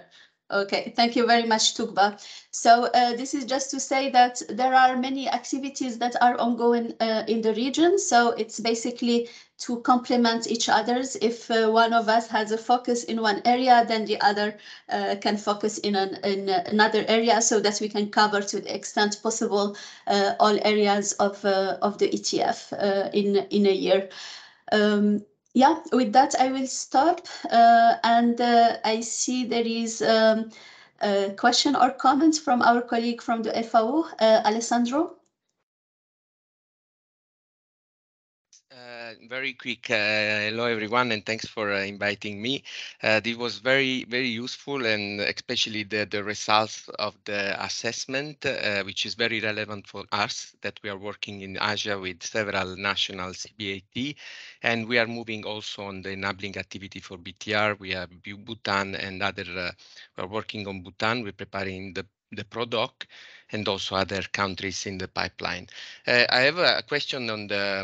Okay, thank you very much, Tugba. So this is just to say that there are many activities that are ongoing in the region. So it's basically to complement each other's. If one of us has a focus in one area, then the other can focus in another area, so that we can cover to the extent possible all areas of the ETF in a year. Yeah, with that, I will stop. And I see there is a question or comment from our colleague from the FAO, Alessandro. Very quick. Hello, everyone, and thanks for inviting me. This was very useful, and especially the results of the assessment, which is very relevant for us, that we are working in Asia with several national CBIT, and we are moving also on the enabling activity for BTR. We have Bhutan and other, we're working on Bhutan. We're preparing the ProDoc, and also other countries in the pipeline. I have a question on the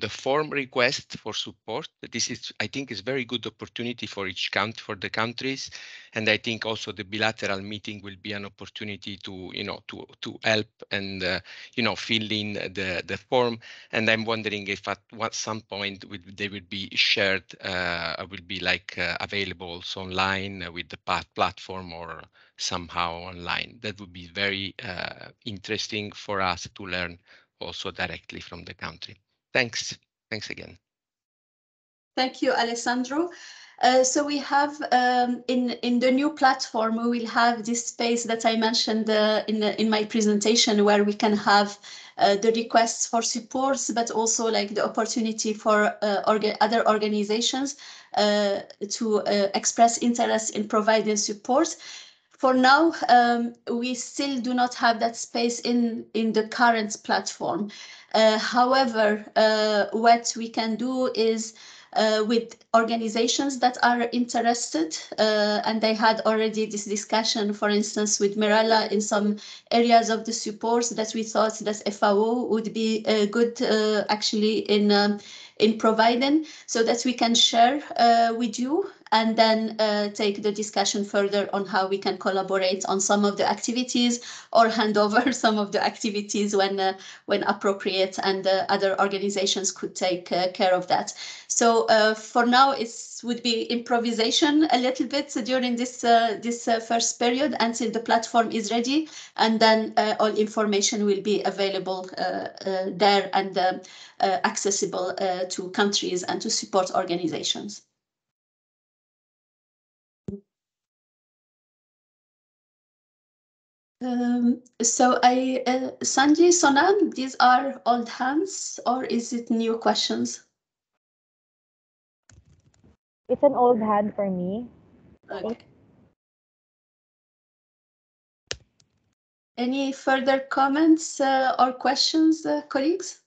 form request for support. This is, I think, is very good opportunity for each country, for the countries, and I think also the bilateral meeting will be an opportunity to to help and fill in the form. And I'm wondering if at some point they will be shared, will be like available also online with the platform or somehow online. That would be very interesting for us to learn also directly from the country. Thanks. Thanks again. Thank you, Alessandro. So we have in the new platform, we will have this space that I mentioned in my presentation, where we can have the requests for supports, but also like the opportunity for other organizations to express interest in providing support. For now, we still do not have that space in the current platform. However, what we can do is with organizations that are interested, and they had already this discussion, for instance, with Mirella in some areas of the support that we thought that FAO would be good actually in providing, so that we can share with you and then take the discussion further on how we can collaborate on some of the activities or hand over some of the activities when appropriate, and other organizations could take care of that. So for now, it would be improvisation a little bit during this first period until the platform is ready, and then all information will be available there and accessible to countries and to support organizations. So Sanji, Sonam, these are old hands, or is it new questions? It's an old hand for me. Okay. Any further comments or questions, colleagues?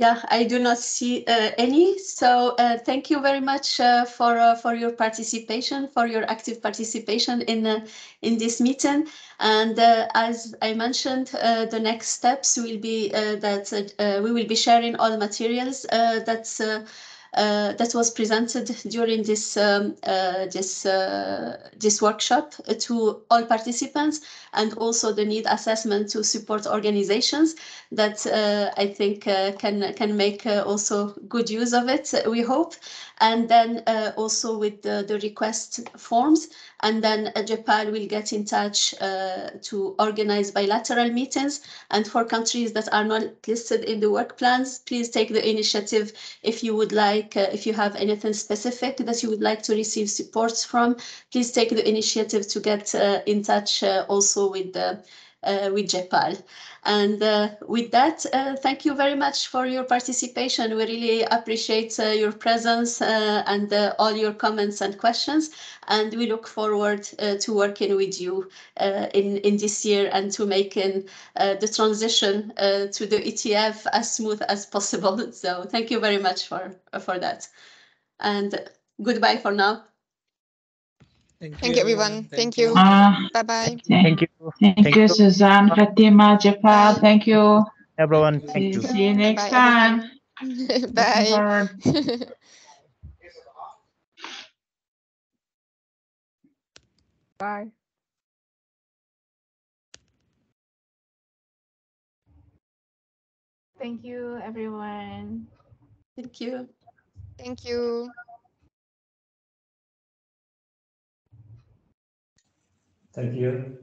Yeah, I do not see any. So thank you very much for your participation, for your active participation in this meeting. And as I mentioned, the next steps will be that we will be sharing all the materials that was presented during this workshop to all participants, and also the need assessment to support organizations that I think can make also good use of it, we hope. And then also with the request forms, and then JPAL will get in touch to organize bilateral meetings. And for countries that are not listed in the work plans, please take the initiative if you would like, if you have anything specific that you would like to receive support from, please take the initiative to get in touch also with JPAL. And with that, thank you very much for your participation. We really appreciate your presence and all your comments and questions. And we look forward to working with you in this year, and to making the transition to the ETF as smooth as possible. So thank you very much for that. And goodbye for now. Thank you, everyone. Thank you. Uh, Bye-bye. Thank you. Thank you, Suzanne, Fatima, Jafar. Bye. Thank you. Everyone. Thank you. See you next Bye, time. everyone. Looking Bye. forward. Bye. Thank you, everyone. Thank you. Thank you. Thank you.